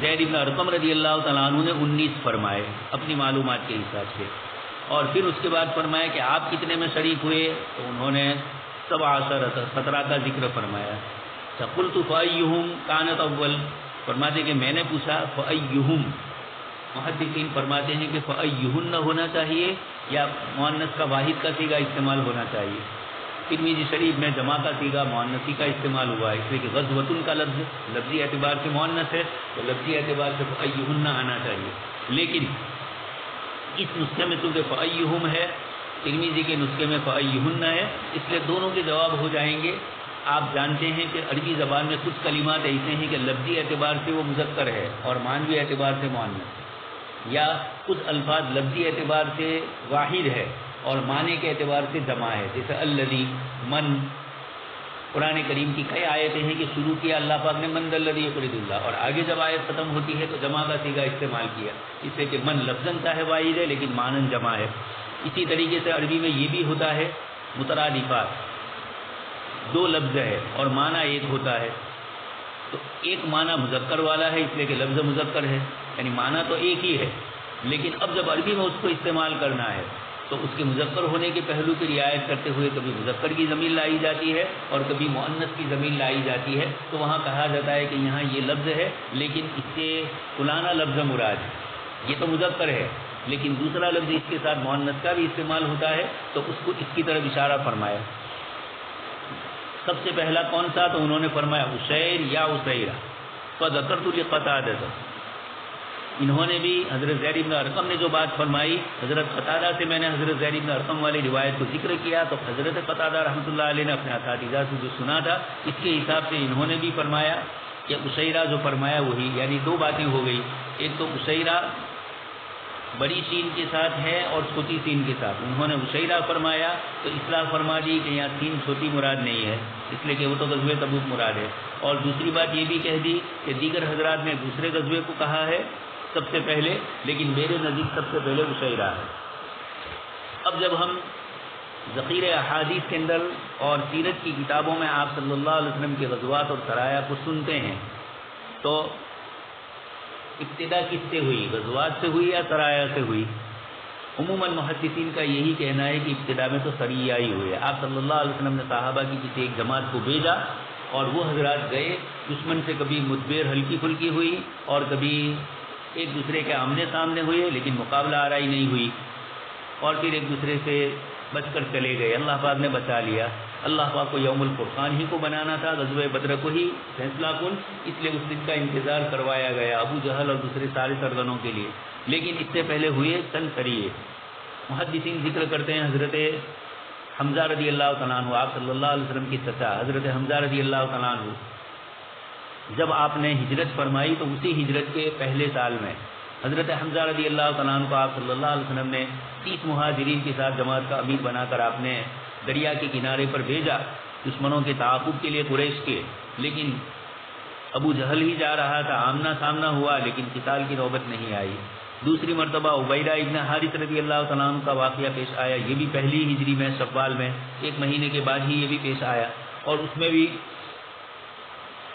زید بن ارقم رضی اللہ تعالیٰ عنہ نے 19 فرمائے اپنی معلومات کے حساب سے، اور پھر اس کے بعد فرمایا کہ آپ کتنے میں شریک ہوئے، تو انہوں نے 17 کا ذکر فرمایا۔ فقلت فأيهم كانت اول، فرماتے کہ میں نے پوچھا فأيهم، محدثین فرماتے ہیں کہ فأيهن ہونا چاہیے یا مؤنث کا واحد کا صیغہ استعمال ہونا چاہیے۔ ترمذی شریف میں جمع کا صیغہ مؤنثی کا استعمال ہوا ہے، اس لیے کہ غزوۃن کا لفظ لفظی اعتبار سے مؤنث ہے تو لفظی اعتبار سے فأيهن آنا چاہیے، لیکن اس نسخے میں چونکہ فأيهم ہے، ترمذی کے نسخے میں فأيهن ہے، اس لیے دونوں کے جواب ہو جائیں گے۔ آپ جانتے ہیں کہ عربی زبان میں کچھ کلمات ایسے ہیں کہ لفظی اعتبار سے وہ مذکر ہے اور معنوی اعتبار سے مؤنث ہے، یا کچھ الفاظ لفظی اعتبار سے واحد ہے اور معنی کے اعتبار سے جمع ہے، جیسے الذی، من۔ قرآن کریم کی کئی آیتیں ہیں کہ شروع کیا اللہ پاک نے من ذا الذی یقرض اللہ، اور آگے جب آیت ختم ہوتی ہے تو جمع کا صیغہ استعمال کیا، اس سے کہ من لفظاً چاہے واحد ہے لیکن معنن جمع ہے۔ اسی طریقے سے عربی میں یہ بھی ہوتا ہے مترادفات، دو لفظ ہے اور معنی ایک ہوتا ہے، تو ایک معنی مذکر والا ہے اس لیے کہ لفظ مذکر ہے، یعنی معنی تو ایک ہی ہے، لیکن اب جب عربی میں اس کو استعمال کرنا ہے تو اس کے مذکر ہونے کے پہلو کی رعایت کرتے ہوئے کبھی مذکر کی ضمیر لائی جاتی ہے اور کبھی مؤنث کی ضمیر لائی جاتی ہے، تو وہاں کہا جاتا ہے کہ یہاں یہ لفظ ہے لیکن اس سے فلانا لفظ مراد ہے، یہ تو مذکر ہے لیکن دوسرا لفظ اس کے ساتھ مؤنث کا بھی استعمال ہوتا ہے، تو اس کو اس کی طرف اشارہ فرمایا۔ سب سے پہلا کون سا؟ تو انہوں نے فرمایا عشیر یا عشیرہ، فذکرت لقتادہ، انہوں نے بھی حضرت زید بن ارقم نے جو بات فرمائی حضرت قتادہ سے میں نے حضرت زید بن ارقم والی روایت کو ذکر کیا، تو حضرت قتادہ رحمۃ اللہ علیہ نے اپنے اساتذہ سے جو سنا تھا اس کے حساب سے انہوں نے بھی فرمایا کہ عشیرہ جو فرمایا وہی، یعنی دو باتیں ہو گئی، ایک تو عشیرہ بڑی سین کے ساتھ ہے اور چھوٹی سین کے ساتھ، انہوں نے عشیرہ فرمایا تو اصلاح فرما دی کہ یہاں سین چھوٹی مراد نہیں ہے اس لیے کہ وہ تو غزوہ تبوک مراد ہے، اور دوسری بات یہ بھی کہہ دی کہ دیگر حضرات نے دوسرے غزوے کو کہا ہے سب سے پہلے، لیکن میرے نزدیک سب سے پہلے عشیرہ ہے۔ اب جب ہم ذخیرہ احادیث کے اندر اور سیرت کی کتابوں میں آپ صلی اللہ علیہ وسلم کے غزوات اور سرایا کو سنتے ہیں تو ابتدا کس سے ہوئی، غزوات سے ہوئی یا سرایا سے ہوئی؟ عموماً محدثین کا یہی کہنا ہے کہ ابتدا میں تو سریہ ہی ہوئے، آپ صلی اللہ علیہ وسلم نے صحابہ کی کسی ایک جماعت کو بھیجا اور وہ حضرات گئے، دشمن سے کبھی مدبر ہلکی پھلکی ہوئی اور کبھی ایک دوسرے کے آمنے سامنے ہوئے لیکن مقابلہ آرائی نہیں ہوئی، اور پھر ایک دوسرے سے بچ کر چلے گئے، اللہ پاک نے بچا لیا۔ اللہ پاک کو یوم الفرقان ہی کو بنانا تھا، غزوہ بدر کو ہی فیصلہ کن، اس لیے اس دن کا انتظار کروایا گیا ابو جہل اور دوسرے سارے سرگنوں کے لیے، لیکن اس سے پہلے ہوئے چند سریے۔ محدثین ذکر کرتے ہیں حضرت حمزہ رضی اللہ تعالیٰ عنہ، آپ صلی اللہ علیہ وسلم کی چچا حضرت حمزہ رضی اللہ تعالیٰ عنہ، جب آپ نے ہجرت فرمائی تو اسی ہجرت کے پہلے سال میں حضرت حمزہ رضی اللہ تعالیٰ عنہ کو آپ صلی اللہ علیہ وسلم نے 30 مہاجرین کے ساتھ جماعت کا امیر بنا کر آپ نے دریا کے کنارے پر بھیجا دشمنوں کے تعاقب کے لیے قریش کے، لیکن ابو جہل ہی جا رہا تھا، آمنا سامنا ہوا لیکن قتال کی نوبت نہیں آئی۔ دوسری مرتبہ عبیدہ ابن حارث رضی اللہ تعالیٰ عنہ کا واقعہ پیش آیا، یہ بھی پہلی ہجری میں شوال میں 1 مہینے کے بعد ہی یہ بھی پیش آیا، اور اس میں بھی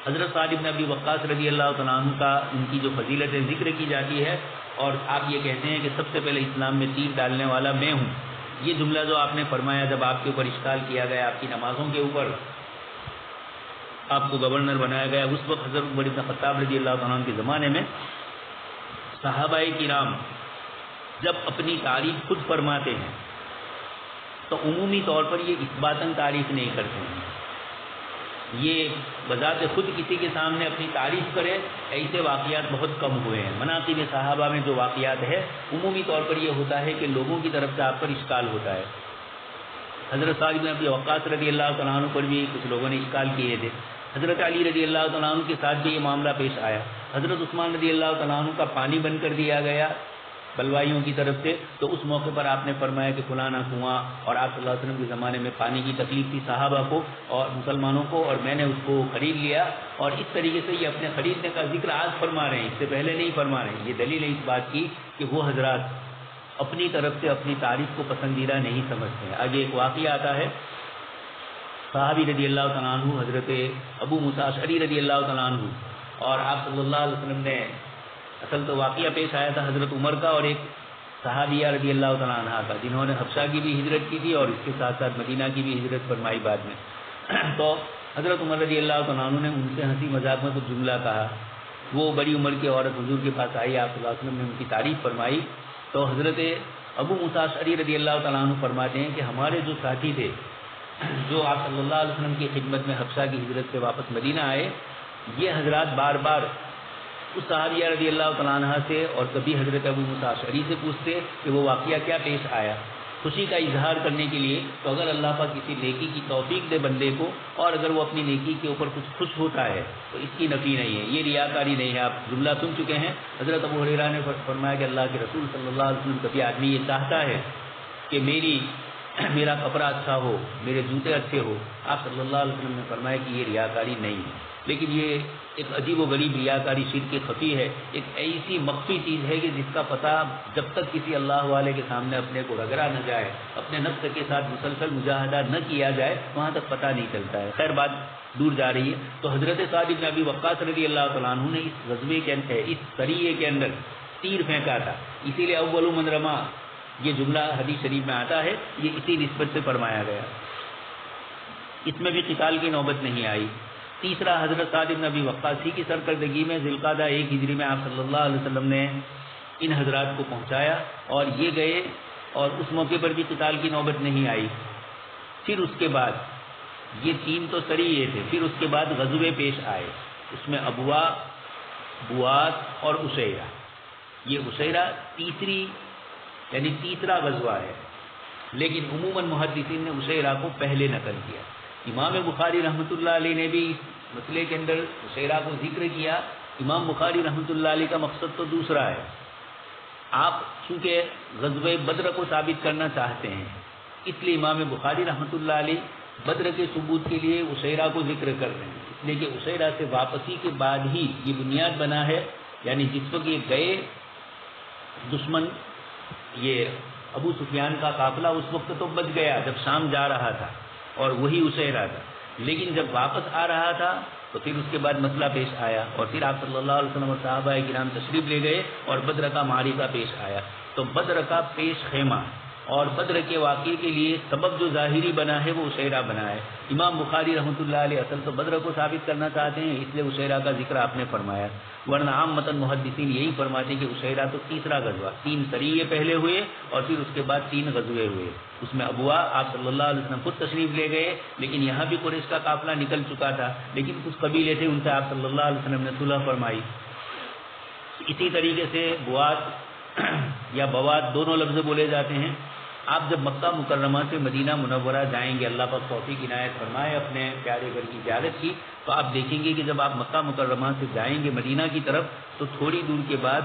حضرت سعد بن ابی وقاص رضی اللہ تعالیٰ عنہ کا ان کی جو فضیلتیں ذکر کی جاتی ہے، اور آپ یہ کہتے ہیں کہ سب سے پہلے اسلام میں تیر ڈالنے والا میں ہوں، یہ جملہ جو آپ نے فرمایا جب آپ کے اوپر اشکال کیا گیا آپ کی نمازوں کے اوپر، آپ کو گورنر بنایا گیا، اس وقت حضرت عمر بن خطاب رضی اللہ تعالیٰ عنہ کے زمانے میں صحابہ کرام جب اپنی تعریف خود فرماتے ہیں تو عمومی طور پر یہ اثباتاً تعریف نہیں کرتے ہیں، یہ بذات خود کسی کے سامنے اپنی تعریف کرے، ایسے واقعات بہت کم ہوئے ہیں۔ مناقب صحابہ میں جو واقعات ہے عمومی طور پر یہ ہوتا ہے کہ لوگوں کی طرف سے آپ پر اشکال ہوتا ہے۔ حضرت سعد بن ابی وقاص رضی اللہ تعالیٰ عنہ پر بھی کچھ لوگوں نے اشکال کیے تھے، حضرت علی رضی اللہ تعالیٰ عنہ کے ساتھ بھی یہ معاملہ پیش آیا، حضرت عثمان رضی اللہ تعالیٰ عنہ کا پانی بند کر دیا گیا بلوائیوں کی طرف سے، تو اس موقع پر آپ نے فرمایا کہ فلانا کنواں، اور آپ صلی اللہ علیہ وسلم کے زمانے میں پانی کی تکلیف تھی صحابہ کو اور مسلمانوں کو، اور میں نے اس کو خرید لیا، اور اس طریقے سے یہ اپنے خریدنے کا ذکر آج فرما رہے ہیں، اس سے پہلے نہیں فرما رہے ہیں۔ یہ دلیل ہے اس بات کی کہ وہ حضرات اپنی طرف سے اپنی تعریف کو پسندیدہ نہیں سمجھتے ہیں۔ آگے ایک واقعہ آتا ہے، صحابی رضی اللہ تعالیٰ عنہ حضرت ابو موسیٰ اشعری رضی اللہ تعالیٰ عنہ، اور آپ صلی اللہ علیہ وسلم نے اصل تو واقعہ پیش آیا تھا حضرت عمر کا اور ایک صحابیہ رضی اللہ تعالیٰ عنہ کا، جنہوں نے حبشہ کی بھی ہجرت کی تھی اور اس کے ساتھ ساتھ مدینہ کی بھی ہجرت فرمائی بعد میں۔ تو حضرت عمر رضی اللہ تعالیٰ عنہ نے ان سے ہنسی مذاق میں کچھ جملہ کہا، وہ بڑی عمر کی عورت حضور کے پاس آئی، آپ صلی اللہ علیہ وسلم نے ان کی تعریف فرمائی، تو حضرت ابو موسیٰ اشعری رضی اللہ تعالیٰ عنہ فرماتے ہیں کہ ہمارے جو ساتھی تھے جو آپ صلی اللہ علیہ وسلم کی خدمت میں حبشہ کی ہجرت سے واپس مدینہ آئے، یہ حضرات بار بار اس صحابیہ رضی اللہ تعالیٰ عنہ سے اور کبھی حضرت ابو موسیٰ اشعری سے پوچھتے کہ وہ واقعہ کیا پیش آیا، خوشی کا اظہار کرنے کے لیے، تو اگر اللہ پاک کسی نیکی کی توفیق دے بندے کو اور اگر وہ اپنی نیکی کے اوپر کچھ خوش ہوتا ہے تو اس کی نفی نہیں ہے، یہ ریاکاری نہیں ہے۔ آپ جملہ سن چکے ہیں، حضرت ابو ہریرہ نے فرمایا کہ اللہ کے رسول صلی اللہ علیہ وسلم کبھی آدمی یہ چاہتا ہے کہ میرا کپڑا اچھا ہو، میرے جوتے اچھے ہو، آپ صلی اللہ علیہ وسلم نے فرمایا کہ یہ ریاکاری نہیں ہے، لیکن یہ ایک عجیب و غریب ریاکاری شرک خفی ہے، ایک ایسی مخفی چیز ہے کہ جس کا پتہ جب تک کسی اللہ والے کے سامنے اپنے کو رگڑا نہ جائے، اپنے نفس کے ساتھ مسلسل مجاہدہ نہ کیا جائے، وہاں تک پتہ نہیں چلتا ہے۔ خیر بات دور جا رہی ہے، تو حضرت سعد بن ابی وقاص رضی اللہ تعالیٰ عنہ نے اس غزوے کے اندر، اس سریے کے اندر تیر پھینکا تھا، اسی لیے اول من رما یہ جملہ حدیث شریف میں آتا ہے، یہ اسی نسبت سے فرمایا گیا، اس میں بھی قتال کی نوبت نہیں آئی۔ تیسرا، حضرت سعد بن ابی وقاص ہی کی سرکردگی میں ذوالقعدہ 1 ہجری میں آپ صلی اللہ علیہ وسلم نے ان حضرات کو پہنچایا اور یہ گئے، اور اس موقع پر بھی قتال کی نوبت نہیں آئی۔ پھر اس کے بعد یہ 3 تو سریے تھے، پھر اس کے بعد غزوے پیش آئے، اس میں ابوا، بوات اور عشیرہ۔ یہ عشیرہ تیسرا غزوہ ہے، لیکن عموماً محدثین نے عشیرہ کو پہلے نقل کیا۔ امام بخاری رحمۃ اللہ علیہ نے بھی اس مسئلے کے اندر عشیرہ کو ذکر کیا۔ امام بخاری رحمۃ اللہ علیہ کا مقصد تو دوسرا ہے، آپ چونکہ غزوہ بدر کو ثابت کرنا چاہتے ہیں، اس لیے امام بخاری رحمۃ اللہ علیہ بدر کے ثبوت کے لیے عشیرہ کو ذکر کر رہے ہیں، اس لیے کہ عشیرہ سے واپسی کے بعد ہی یہ بنیاد بنا ہے، یعنی جس وقت یہ گئے دشمن، یہ ابو سفیان کا قافلہ اس وقت تو بچ گیا جب شام جا رہا تھا اور وہی عشیرہ تھا، لیکن جب واپس آ رہا تھا تو پھر اس کے بعد مسئلہ پیش آیا، اور پھر آپ صلی اللہ علیہ وسلم اور صحابہ کرام تشریف لے گئے اور بدر کا معرکہ پیش آیا، تو بدر کا پیش خیمہ اور بدر کے واقعے کے لیے سبب جو ظاہری بنا ہے وہ عشیرہ بنا ہے۔ امام بخاری رحمۃ اللہ علیہ اصل تو بدر کو ثابت کرنا چاہتے ہیں، اس لیے عشیرہ کا ذکر آپ نے فرمایا، ورنہ عام متن محدثین یہی فرماتے ہیں کہ عشیرہ تو تیسرا غزوہ، 3 سریے پہلے ہوئے اور پھر اس کے بعد 3 غزوے ہوئے، اس میں ابوا آپ صلی اللہ علیہ وسلم خود تشریف لے گئے، لیکن یہاں بھی قریش کا قافلہ نکل چکا تھا، لیکن کچھ قبیلے تھے ان سے آپ صلی اللہ علیہ وسلم نے صلح فرمائی۔ اسی طریقے سے بوات یا بوات دونوں لفظ بولے جاتے ہیں۔ آپ جب مکہ مکرمہ سے مدینہ منورہ جائیں گے، اللہ پاک توفیق عنایت فرمائے اپنے پیارے گھر کی زیارت کی، تو آپ دیکھیں گے کہ جب آپ مکہ مکرمہ سے جائیں گے مدینہ کی طرف تو تھوڑی دور کے بعد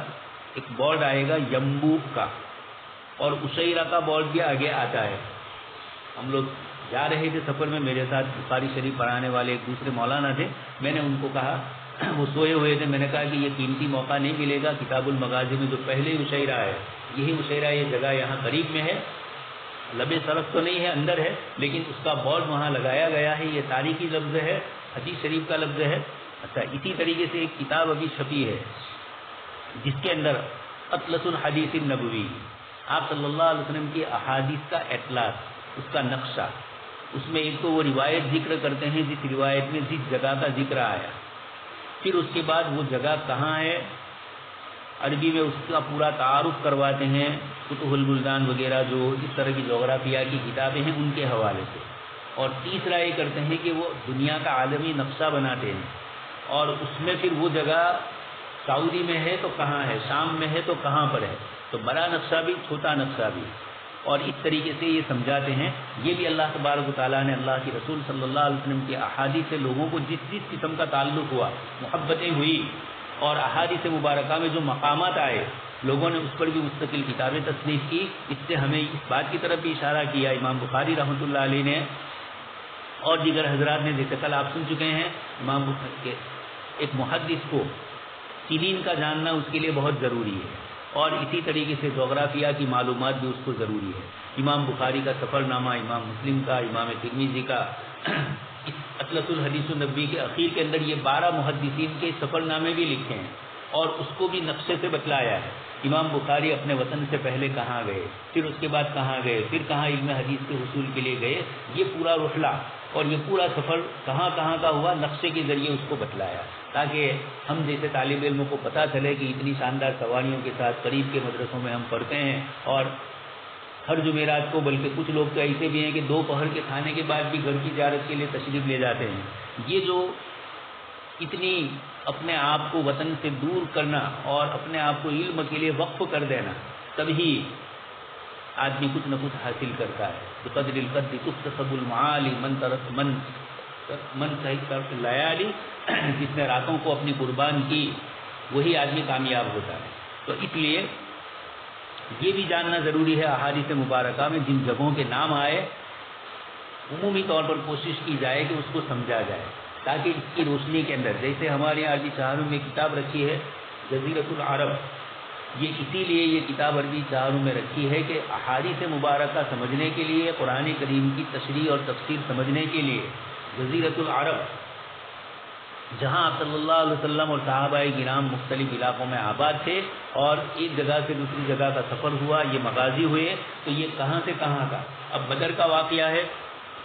ایک بورڈ آئے گا یمبوک کا، اور عشیرہ کا بورڈ بھی آگے آتا ہے۔ ہم لوگ جا رہے تھے سفر میں، میرے ساتھ بخاری شریف پڑھانے والے ایک دوسرے مولانا تھے، میں نے ان کو کہا، وہ سوئے ہوئے تھے، میں نے کہا کہ یہ قیمتی موقع نہیں ملے گا، کتاب المغازی میں جو پہلے عشیرہ ہے یہی عشیرہ، یہ جگہ یہاں قریب میں ہے، لب سرخ تو نہیں ہے، اندر ہے، لیکن اس کا بورڈ وہاں لگایا گیا ہے، یہ تاریخی لفظ ہے، حدیث شریف کا لفظ ہے۔ اچھا، اسی طریقے سے ایک کتاب ابھی چھپی ہے جس کے اندر اطلس الحدیث النبوی، آپ صلی اللہ علیہ وسلم کی احادیث کا اطلاق، اس کا نقشہ، اس میں ایک تو وہ روایت ذکر کرتے ہیں جس روایت میں جس جگہ کا ذکر آیا، پھر اس کے بعد وہ جگہ کہاں ہے، عربی میں اس کا پورا تعارف کرواتے ہیں، فتح البلدان وغیرہ جو اس طرح کی جغرافیہ کی کتابیں ہیں ان کے حوالے سے، اور تیسرا یہ کرتے ہیں کہ وہ دنیا کا عالمی نقشہ بناتے ہیں، اور اس میں پھر وہ جگہ سعودی میں ہے تو کہاں ہے، شام میں ہے تو کہاں پر ہے، تو بڑا نقشہ بھی چھوٹا نقشہ بھی، اور اس طریقے سے یہ سمجھاتے ہیں۔ یہ بھی اللہ تبارک و تعالیٰ نے اللہ کے رسول صلی اللہ علیہ وسلم کی احادیث سے لوگوں کو جس جس قسم کا تعلق ہوا، محبتیں ہوئی، اور احادیث مبارکہ میں جو مقامات آئے لوگوں نے اس پر بھی مستقل کتابیں تصنیف کی۔ اس سے ہمیں اس بات کی طرف بھی اشارہ کیا امام بخاری رحمۃ اللہ علیہ نے اور دیگر حضرات نے، جیسے کل آپ سن چکے ہیں، امام بخاری کے ایک محدث کو سنین کا جاننا اس کے لیے بہت ضروری ہے، اور اسی طریقے سے جغرافیہ کی معلومات بھی اس کو ضروری ہے۔ امام بخاری کا سفر نامہ، امام مسلم کا، امام ترمذی کا، اس اطلس الحدیث النبوی کے اخیر کے اندر یہ 12 محدثین کے سفر نامے بھی لکھے ہیں، اور اس کو بھی نقشے سے بتلایا ہے۔ امام بخاری اپنے وطن سے پہلے کہاں گئے، پھر اس کے بعد کہاں گئے، پھر کہاں علم حدیث کے حصول کے لیے گئے، یہ پورا رحلہ اور یہ پورا سفر کہاں کہاں کا ہوا نقشے کے ذریعے اس کو بتلایا، تاکہ ہم جیسے طالب علموں کو پتہ چلے کہ اتنی شاندار سواریوں کے ساتھ قریب کے مدرسوں میں ہم پڑھتے ہیں، اور ہر جمعرات کو، بلکہ کچھ لوگ تو ایسے بھی ہیں کہ دوپہر کے کھانے کے بعد بھی گھر کی زیارت کے لیے تشریف لے جاتے ہیں۔ یہ جو اتنی اپنے آپ کو وطن سے دور کرنا اور اپنے آپ کو علم کے لیے وقف کر دینا، تبھی آدمی کچھ نہ کچھ حاصل کرتا ہے۔ بقدر القدر تکتسب المعالی من سہت اللیالی، جس نے راتوں کو اپنی قربان کی وہی آدمی کامیاب ہوتا ہے۔ تو اس لیے یہ بھی جاننا ضروری ہے احادیث مبارکہ میں جن جگہوں کے نام آئے، عمومی طور پر کوشش کی جائے کہ اس کو سمجھا جائے، تاکہ اس کی روشنی کے اندر، جیسے ہمارے یہاں عربی چہاروں میں کتاب رکھی ہے جزیرۃ العرب، یہ اسی لیے یہ کتاب عربی چہاروں میں رکھی ہے کہ احادیث مبارکہ سمجھنے کے لیے، قرآن کریم کی تشریح اور تفسیر سمجھنے کے لیے جزیرۃ العرب، جہاں آپ صلی اللہ علیہ وسلم اور صحابہ کرام مختلف علاقوں میں آباد تھے اور ایک جگہ سے دوسری جگہ کا سفر ہوا، یہ مغازی ہوئے، تو یہ کہاں سے کہاں کا، اب بدر کا واقعہ ہے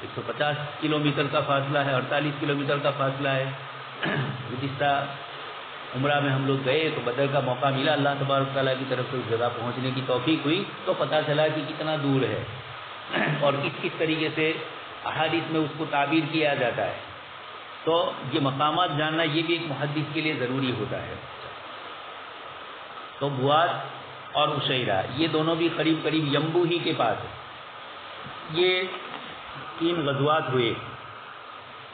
150 کلومیٹر کا فاصلہ ہے، 48 کلومیٹر کا فاصلہ ہے۔ گزشتہ عمرہ میں ہم لوگ گئے تو بدر کا موقع ملا، اللہ تبارک تعالیٰ کی طرف سے اس جگہ پہنچنے کی توفیق ہوئی، تو پتہ چلا کہ کتنا دور ہے اور کس طریقے سے احادیث میں اس کو تعبیر کیا جاتا ہے۔ تو یہ مقامات جاننا یہ بھی ایک محدث کے لیے ضروری ہوتا ہے۔ تو بواد اور عشیرہ یہ دونوں بھی قریب قریب یمبو ہی کے پاس ہے۔ یہ 3 غزوات ہوئے۔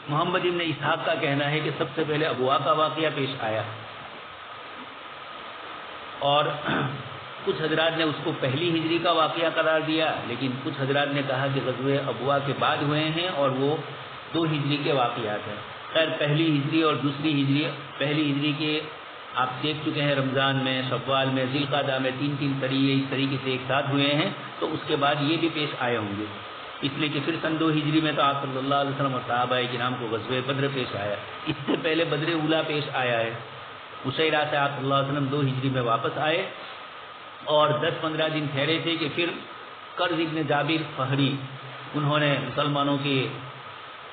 محمد ابن اسحاق کا کہنا ہے کہ سب سے پہلے ابوا کا واقعہ پیش آیا، اور کچھ حضرات نے اس کو پہلی ہجری کا واقعہ قرار دیا، لیکن کچھ حضرات نے کہا کہ غزوہ ابوا کے بعد ہوئے ہیں اور وہ 2 ہجری کے واقعات ہیں۔ خیر، پہلی ہجری اور دوسری ہجری، پہلی ہجری کے آپ دیکھ چکے ہیں رمضان میں، شوال میں، ذی القعدہ میں 3 طریقے اس طریقے سے ایک ساتھ ہوئے ہیں، تو اس کے بعد یہ بھی پیش آئے ہوں گے، اس لیے کہ پھر سن 2 ہجری میں تو آپ صلی اللہ علیہ وسلم اور صحابہ کرام کو غزوہ بدر پیش آیا، اس سے پہلے بدر اولیٰ پیش آیا ہے۔ عشیرہ سے آپ صلی اللہ علیہ وسلم 2 ہجری میں واپس آئے اور 10-15 دن ٹھہرے تھے کہ پھر قرظ ابن جابر فہری، انہوں نے مسلمانوں کے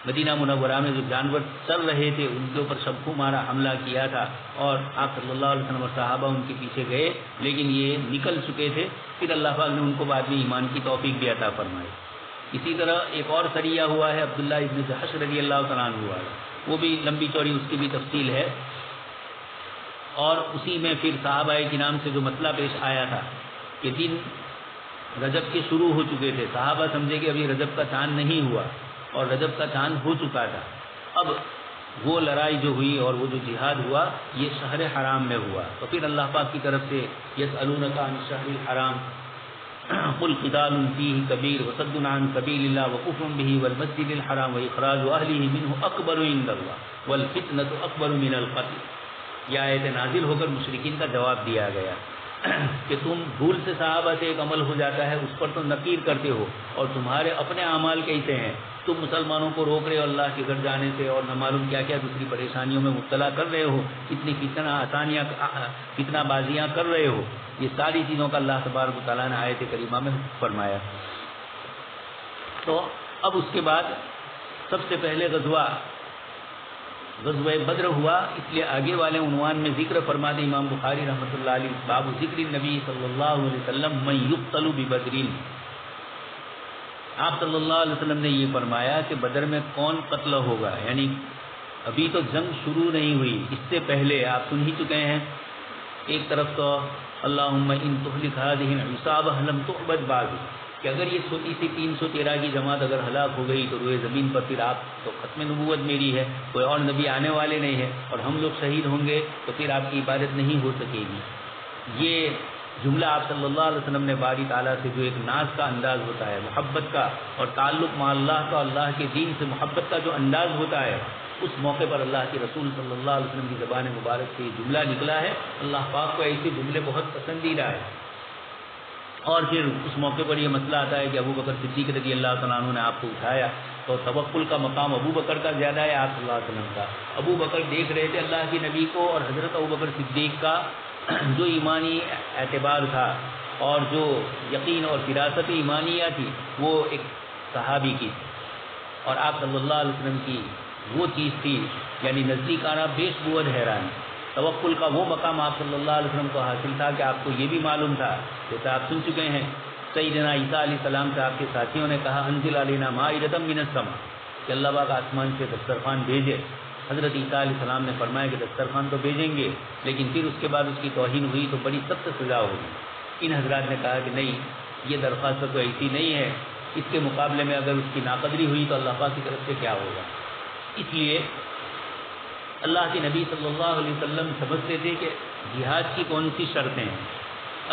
مدینہ منورہ میں جو جانور چل رہے تھے ان کے اوپر شبخو مارا حملہ کیا تھا، اور آپ صلی اللہ علیہ وسلم اور صحابہ ان کے پیچھے گئے، لیکن یہ نکل چکے تھے، پھر اللہ پاک نے ان کو بعد میں ایمان کی توفیق بھی عطا فرمائی۔ اسی طرح ایک اور سریہ ہوا ہے عبداللہ ابن جحش رضی اللہ تعالیٰ عنہ ہوا ہے، وہ بھی لمبی چوڑی اس کی بھی تفصیل ہے، اور اسی میں پھر صحابہ کرام سے جو مسئلہ پیش آیا تھا کہ دن رجب کے شروع ہو چکے تھے، صحابہ سمجھے کہ ابھی رجب کا چاند نہیں ہوا اور رجب کا چاند ہو چکا تھا، اب وہ لڑائی جو ہوئی اور وہ جو جہاد ہوا یہ شہر حرام میں ہوا، تو پھر اللہ پاک کی طرف سے یسألونک عن الشہر الحرام قل قتال فیہ کبیر وصد عن سبیل اللہ وکفر بہ والمسجد الحرام واخراج اہلہ منہ اکبر عند اللہ والفتنة اکبر من القتل۔ یہ آیت نازل ہو کر مشرکین کا جواب دیا گیا کہ تم بھول سے صحابہ سے ایک عمل ہو جاتا ہے اس پر تو نکیر کرتے ہو، اور تمہارے اپنے اعمال کیسے ہیں، تم مسلمانوں کو روک رہے ہو اللہ کے گھر جانے سے، اور نہ معلوم کیا کیا دوسری پریشانیوں میں مبتلا کر رہے ہو، اتنی فتنہ بازیاں کر رہے ہو، یہ ساری چیزوں کا اللہ تبارک و تعالیٰ نے آیت کریمہ میں فرمایا۔ تو اب اس کے بعد سب سے پہلے غزوہ بدر ہوا، اس لیے آگے والے عنوان میں ذکر فرماتے امام بخاری رحمۃ اللہ علیہ، باب ذکر نبی صلی اللہ علیہ وسلم من یقتل ببدر۔ آپ صلی اللہ علیہ وسلم نے یہ فرمایا کہ بدر میں کون قتل ہوگا، یعنی ابھی تو جنگ شروع نہیں ہوئی، اس سے پہلے آپ سن ہی چکے ہیں، ایک طرف تو اللہم ان تہلک ہذہ العصابہ لم تعبد بعد، کہ اگر یہ چھوٹی سی 313 کی جماعت اگر ہلاک ہو گئی تو روئے زمین پر پھر آپ تو ختم نبوت میری ہے، کوئی اور نبی آنے والے نہیں ہے، اور ہم لوگ شہید ہوں گے تو پھر آپ کی عبادت نہیں ہو سکے گی۔ یہ جملہ آپ صلی اللہ علیہ وسلم نے باری تعالیٰ سے جو ایک ناز کا انداز ہوتا ہے، محبت کا اور تعلق مع اللہ کا، اللہ کے دین سے محبت کا جو انداز ہوتا ہے، اس موقع پر اللہ کے رسول صلی اللہ علیہ وسلم کی زبان مبارک سے یہ جملہ نکلا ہے۔ اللہ پاک کو ایسے جملے بہت پسندیدہ ہے۔ اور پھر اس موقع پر یہ مسئلہ آتا ہے کہ ابو بکر صدیق رضی اللہ تعالیٰ عنہ نے آپ کو اٹھایا، تو توکل کا مقام ابو بکر کا زیادہ ہے آپ صلی اللہ علیہ وسلم کا۔ ابو بکر دیکھ رہے تھے اللہ کے نبی کو، اور حضرت ابو بکر صدیق کا جو ایمانی اعتبار تھا اور جو یقین اور فراست ایمانیہ تھی وہ ایک صحابی کی تھی، اور آپ صلی اللہ علیہ وسلم کی وہ چیز تھی، یعنی نزدیک آنا بیش بود حیران۔ توکل کا وہ مقام آپ صلی اللہ علیہ وسلم کو حاصل تھا کہ آپ کو یہ بھی معلوم تھا، جیسے آپ سن چکے ہیں سیدنا عیسیٰ علیہ السلام سے آپ کے ساتھیوں نے کہا انزل علینا مائدۃ من السماء، کہ اللہ پاک آسمان سے دسترخوان بھیجے۔ حضرت عیسیٰ علیہ السلام نے فرمایا کہ دسترخوان تو بھیجیں گے، لیکن پھر اس کے بعد اس کی توہین ہوئی تو بڑی سخت سزا ہوگی۔ ان حضرات نے کہا کہ نہیں، یہ درخواست تو ایسی نہیں ہے، اس کے مقابلے میں اگر اس کی ناقدری ہوئی تو اللہ پاک کی طرف سے کیا ہوگا۔ اس لیے اللہ کے نبی صلی اللہ علیہ وسلم سمجھتے تھے کہ جہاد کی کون سی شرطیں ہیں،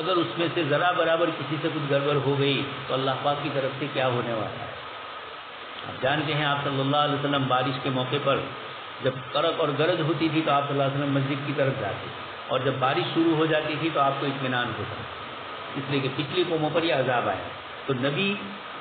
اگر اس میں سے ذرا برابر کسی سے کچھ گڑبڑ ہو گئی تو اللہ پاک کی طرف سے کیا ہونے والا ہے۔ آپ جانتے ہیں آپ صلی اللہ علیہ وسلم بارش کے موقع پر جب کرک اور گرج ہوتی تھی تو آپ صلی اللہ علیہ وسلم مسجد کی طرف جاتے، اور جب بارش شروع ہو جاتی تھی تو آپ کو اطمینان ہوتا، اس لیے کہ پچھلی قوموں پر یہ عذاب آیا، تو نبی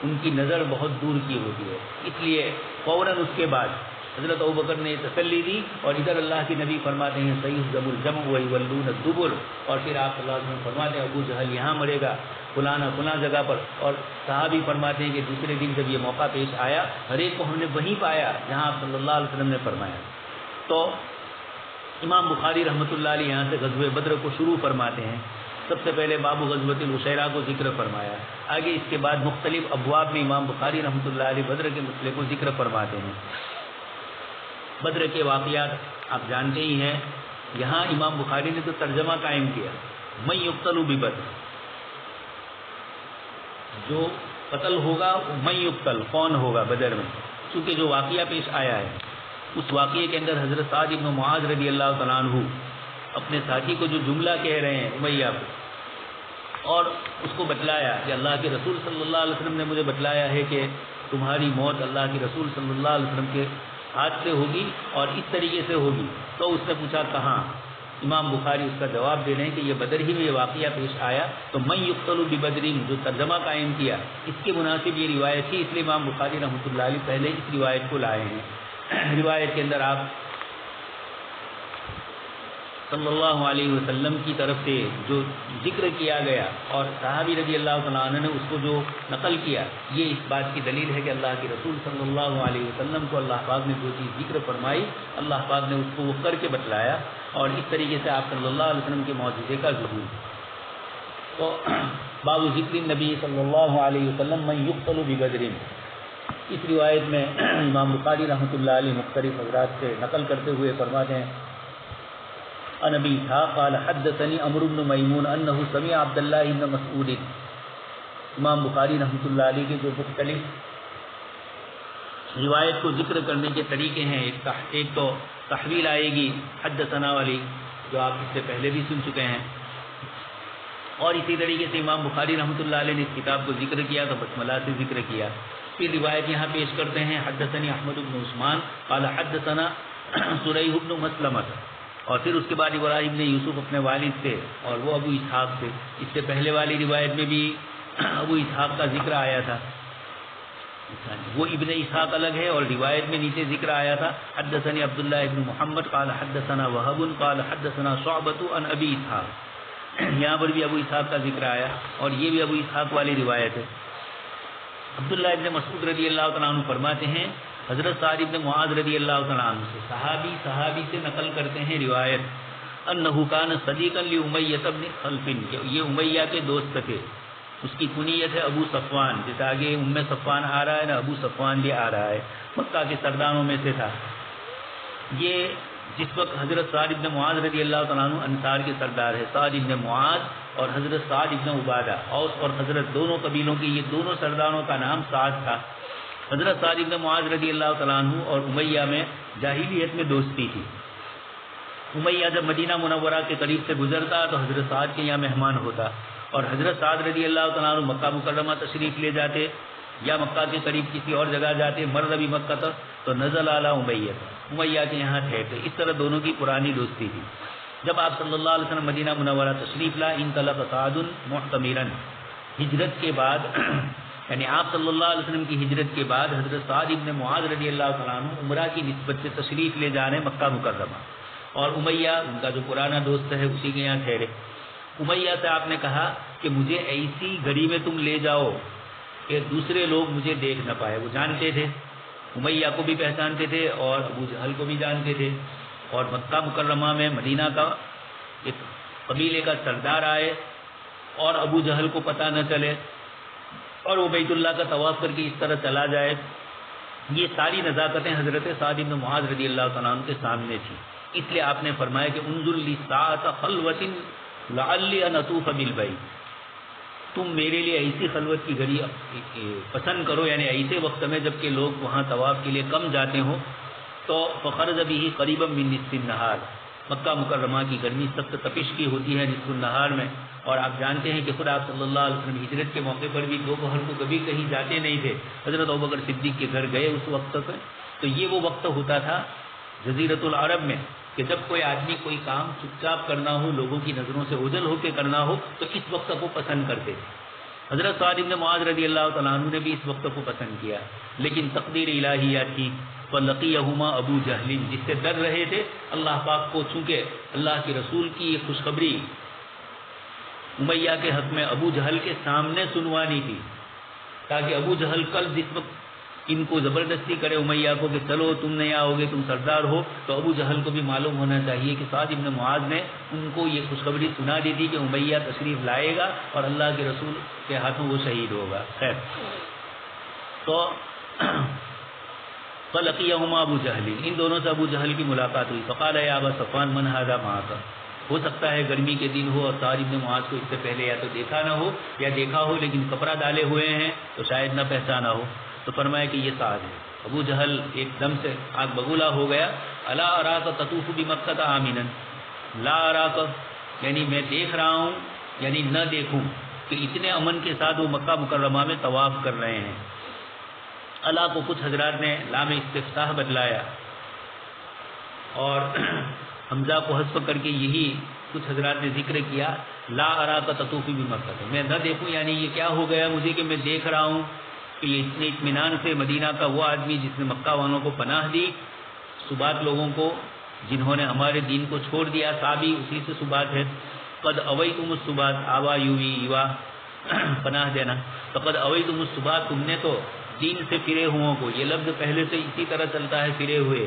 ان کی نظر بہت دور کی ہوتی ہے، اس لیے فوراً اس کے بعد حضرت ابوبکر نے تسلی دی، اور ادھر اللہ کے نبی فرماتے ہیں سیہزم الجمع ویولون الدبر، اور پھر آپ صلی اللہ علیہ وسلم فرماتے ہیں ابو جہل یہاں مرے گا فلاں جگہ پر، اور صحابی فرماتے ہیں کہ دوسرے دن جب یہ موقع پیش آیا ہر ایک کو ہم نے وہیں پایا جہاں آپ صلی اللہ علیہ وسلم نے فرمایا۔ تو امام بخاری رحمۃ اللہ علیہ یہاں سے غزوہ بدر کو شروع فرماتے ہیں۔ سب سے پہلے باب غزوۃ العشیرہ کو ذکر فرمایا، آگے اس کے بعد مختلف ابواب میں امام بخاری رحمۃ اللہ علیہ بدر کے مسئلے کو ذکر فرماتے ہیں۔ بدر کے واقعات آپ جانتے ہی ہیں، یہاں امام بخاری نے تو ترجمہ قائم کیا من یقتل ببدر، جو قتل ہوگا من یقتل کون ہوگا بدر میں، چونکہ جو واقعہ پیش آیا ہے اس واقعے کے اندر حضرت سعد بن معاذ رضی اللہ تعالیٰ عنہ اپنے ساتھی کو جو جملہ کہہ رہے ہیں امیہ کو، اور اس کو بتلایا کہ اللہ کے رسول صلی اللہ علیہ وسلم نے مجھے بتلایا ہے کہ تمہاری موت اللہ کے رسول صلی اللہ علیہ وسلم کے ہاتھ سے ہوگی اور اس طریقے سے ہوگی۔ تو اس نے پوچھا کہاں؟ امام بخاری اس کا جواب دے رہے ہیں کہ یہ بدر ہی میں یہ واقعہ پیش آیا، تو من یقتل ببدر جو ترجمہ قائم کیا اس کے مناسب یہ روایت تھی، اس لیے امام بخاری رحمۃ اللہ علیہ پہلے اس روایت کو لائے ہیں۔ روایت کے اندر آپ صلی اللہ علیہ وسلم کی طرف سے جو ذکر کیا گیا اور صحابی رضی اللہ تعالیٰ عنہ نے اس کو جو نقل کیا، یہ اس بات کی دلیل ہے کہ اللہ کے رسول صلی اللہ علیہ وسلم کو اللہ پاک نے جو چیز ذکر فرمائی اللہ پاک نے اس کو وہ کر کے بتلایا، اور اس طریقے سے آپ صلی اللہ علیہ وسلم کے معجزے کا ظہور۔ تو باب ذکر نبی صلی اللہ علیہ وسلم من یقتل ببدر، اس روایت میں امام بخاری رحمۃ اللہ علیہ مختلف حضرات سے نقل کرتے ہوئے فرماتے ہیں عن ابی اسحاق قال حدثني عمرو بن میمون انه سمع عبد الله بن مسعود۔ امام بخاری رحمۃ اللہ علیہ کے جو مختلف روایت کو ذکر کرنے کے طریقے ہیں، ایک تو تحویل آئے گی حدثنا والی جو آپ اس سے پہلے بھی سن چکے ہیں، اور اسی طریقے سے امام بخاری رحمۃ اللہ علیہ نے اس کتاب کو ذکر کیا تو بسملہ سے ذکر کیا۔ پھر روایت یہاں پیش کرتے ہیں حدثني احمد بن عثمان قال حدثنا سریح بن مسلمہ، اور پھر اس کے بعد ابراہیم نے یوسف اپنے والد سے اور وہ ابو اسحاق سے، اس سے پہلے والی روایت میں بھی ابو اسحاق کا ذکر آیا تھا، وہ ابن اسحاق الگ ہے، اور روایت میں نیچے ذکر آیا تھا حدثني عبداللہ ابن محمد قال حدثنا وهب قال حدثنا شعبۃ عن ابی اسحاق۔ یہاں پر بھی ابو اسحاق کا ذکر آیا اور یہ بھی ابو اسحاق والی روایت ہے۔ عبداللہ ابن مسعود رضی اللہ تعالیٰ عنہ فرماتے ہیں حضرت سعد ابن معاذ رضی اللہ تعالیٰ عنہ سے، صحابی سے نقل کرتے ہیں روایت، انہ کان صدیقا لأمیہ بن خلف، یہ امیہ کے دوست تھے، اس کی کنیت ہے ابو صفوان، جیسے آگے ام صفوان آ رہا ہے نا، ابو صفوان بھی آ رہا ہے، مکہ کے سرداروں میں سے تھا۔ یہ جس وقت حضرت سعد ابن معاذ رضی اللہ تعالیٰ عنہ انصار کے سردار ہے، سعد ابن معاذ اور حضرت سعد ابن عبادہ، اوس اور حضرت دونوں قبیلوں کی یہ دونوں سرداروں کا نام سعد تھا۔ حضرت سعد ابن معاذ رضی اللہ تعالیٰ عنہ اور امیہ میں جاہلیت میں دوستی تھی۔ امیہ جب مدینہ منورہ کے قریب سے گزرتا تو حضرت سعد کے یہاں مہمان ہوتا، اور حضرت سعد رضی اللہ تعالیٰ عنہ مکہ مکرمہ تشریف لے جاتے یا مکہ کے قریب کسی اور جگہ جاتے، مر بھی مکہ تک تو نزل علی امیہ کے یہاں ٹھہرتے۔ اس طرح دونوں کی پرانی دوستی تھی۔ جب آپ صلی اللہ علیہ وسلم مدینہ منورہ تشریف لا، انطلق سعد معتمرا، ہجرت کے بعد یعنی آپ صلی اللہ علیہ وسلم کی ہجرت کے بعد حضرت سعد ابن معاذ رضی اللہ تعالیٰ عنہ عمرہ کی نسبت سے تشریف لے جانے مکہ مکرمہ، اور امیہ ان کا جو پرانا دوست ہے اسی کے یہاں ٹھہرے۔ امیہ سے آپ نے کہا کہ مجھے ایسی گھڑی میں تم لے جاؤ کہ دوسرے لوگ مجھے دیکھ نہ پائے۔ وہ جانتے تھے، امیہ کو بھی پہچانتے تھے اور ابو جہل کو بھی جانتے تھے، اور مکہ مکرمہ میں مدینہ کا ایک قبیلے کا سردار آئے اور ابو جہل کو پتہ نہ چلے اور وہ بیت اللہ کا طواف کر کے اس طرح چلا جائے۔ یہ ساری نزاکتیں حضرت سعد بن معاذ رضی اللہ تعالیٰ عنہ کے سامنے تھی، اس لیے آپ نے فرمایا کہ انظر لی ساعۃ خلوۃ لعلی ان اطوف بالبیت، تم میرے لیے ایسی خلوت کی گھڑی پسند کرو، یعنی ایسے وقت میں جب کہ لوگ وہاں طواف کے لیے کم جاتے ہوں، تو فخرج به قریبا من نصف النہار، مکہ مکرمہ کی گرمی سخت تپش کی ہوتی ہے نصف النہار میں، اور آپ جانتے ہیں کہ خود آپ صلی اللہ علیہ وسلم ہجرت کے موقع پر بھی دوپہر کو کبھی کہیں جاتے نہیں تھے، حضرت ابوبکر صدیق کے گھر گئے اس وقت پہ، تو یہ وہ وقت ہوتا تھا جزیرۃ العرب میں کہ جب کوئی آدمی کوئی کام چپ چاپ کرنا ہو، لوگوں کی نظروں سے اوجھل ہو کے کرنا ہو، تو اس وقت کو پسند کرتے تھے۔ حضرت سعد بن معاذ رضی اللہ تعالیٰ عنہ نے بھی اس وقت کو پسند کیا، لیکن تقدیر الہیہ تھی، فلقیہما ابو جہل، جس سے ڈر رہے تھے اللہ پاک کو، چونکہ اللہ کے رسول کی یہ خوشخبری امیہ کے حق میں ابو جہل کے سامنے سنوانی تھی، تاکہ ابو جہل کل جس وقت ان کو زبردستی کرے امیہ کو کہ چلو تم نہیں آؤ گے، تم سردار ہو، تو ابو جہل کو بھی معلوم ہونا چاہیے کہ سعد بن معاذ نے ان کو یہ خوشخبری سنا دی تھی کہ امیہ تشریف لائے گا اور اللہ کے رسول کے ہاتھوں وہ شہید ہوگا۔ خیر، تو فلقیہما ابو جہل، ان دونوں سے ابو جہل کی ملاقات ہوئی، فقال یا ابا صفوان من ھذا معک، ہو سکتا ہے گرمی کے دن ہو اور سعد بن معاذ کو اس سے پہلے یا تو دیکھا نہ ہو یا دیکھا ہو لیکن کپڑا ڈالے ہوئے ہیں تو شاید نہ پہچانا ہو، تو فرمایا کہ یہ سعد ہے۔ ابو جہل ایک دم سے آگ بگولا ہو گیا، الا اراک تطوف بمکہ آمنا، لا اراک یعنی میں دیکھ رہا ہوں یعنی نہ دیکھوں، کہ اتنے امن کے ساتھ وہ مکہ مکرمہ میں طواف کر رہے ہیں۔ اللہ کو کچھ حضرات نے لام استفتاح بدلایا اور حمزہ کو حذف کر کے یہی کچھ حضرات نے ذکر کیا، لا اراک تطوف بمکہ، میں نہ دیکھوں یعنی یہ کیا ہو گیا مجھے کہ میں دیکھ رہا ہوں کہ یہ اتنے اطمینان سے مدینہ کا وہ آدمی جس نے مکہ والوں کو پناہ دی، صبات لوگوں کو جنہوں نے ہمارے دین کو چھوڑ دیا، صابی اسی سے صبات ہے، قد اویتم الصبات، آوا یوی ایوا پناہ دینا، فقد اویتم الصبات، تم نے تو دین سے پھرے ہوں کو، یہ لفظ پہلے سے اسی طرح چلتا ہے پھرے ہوئے،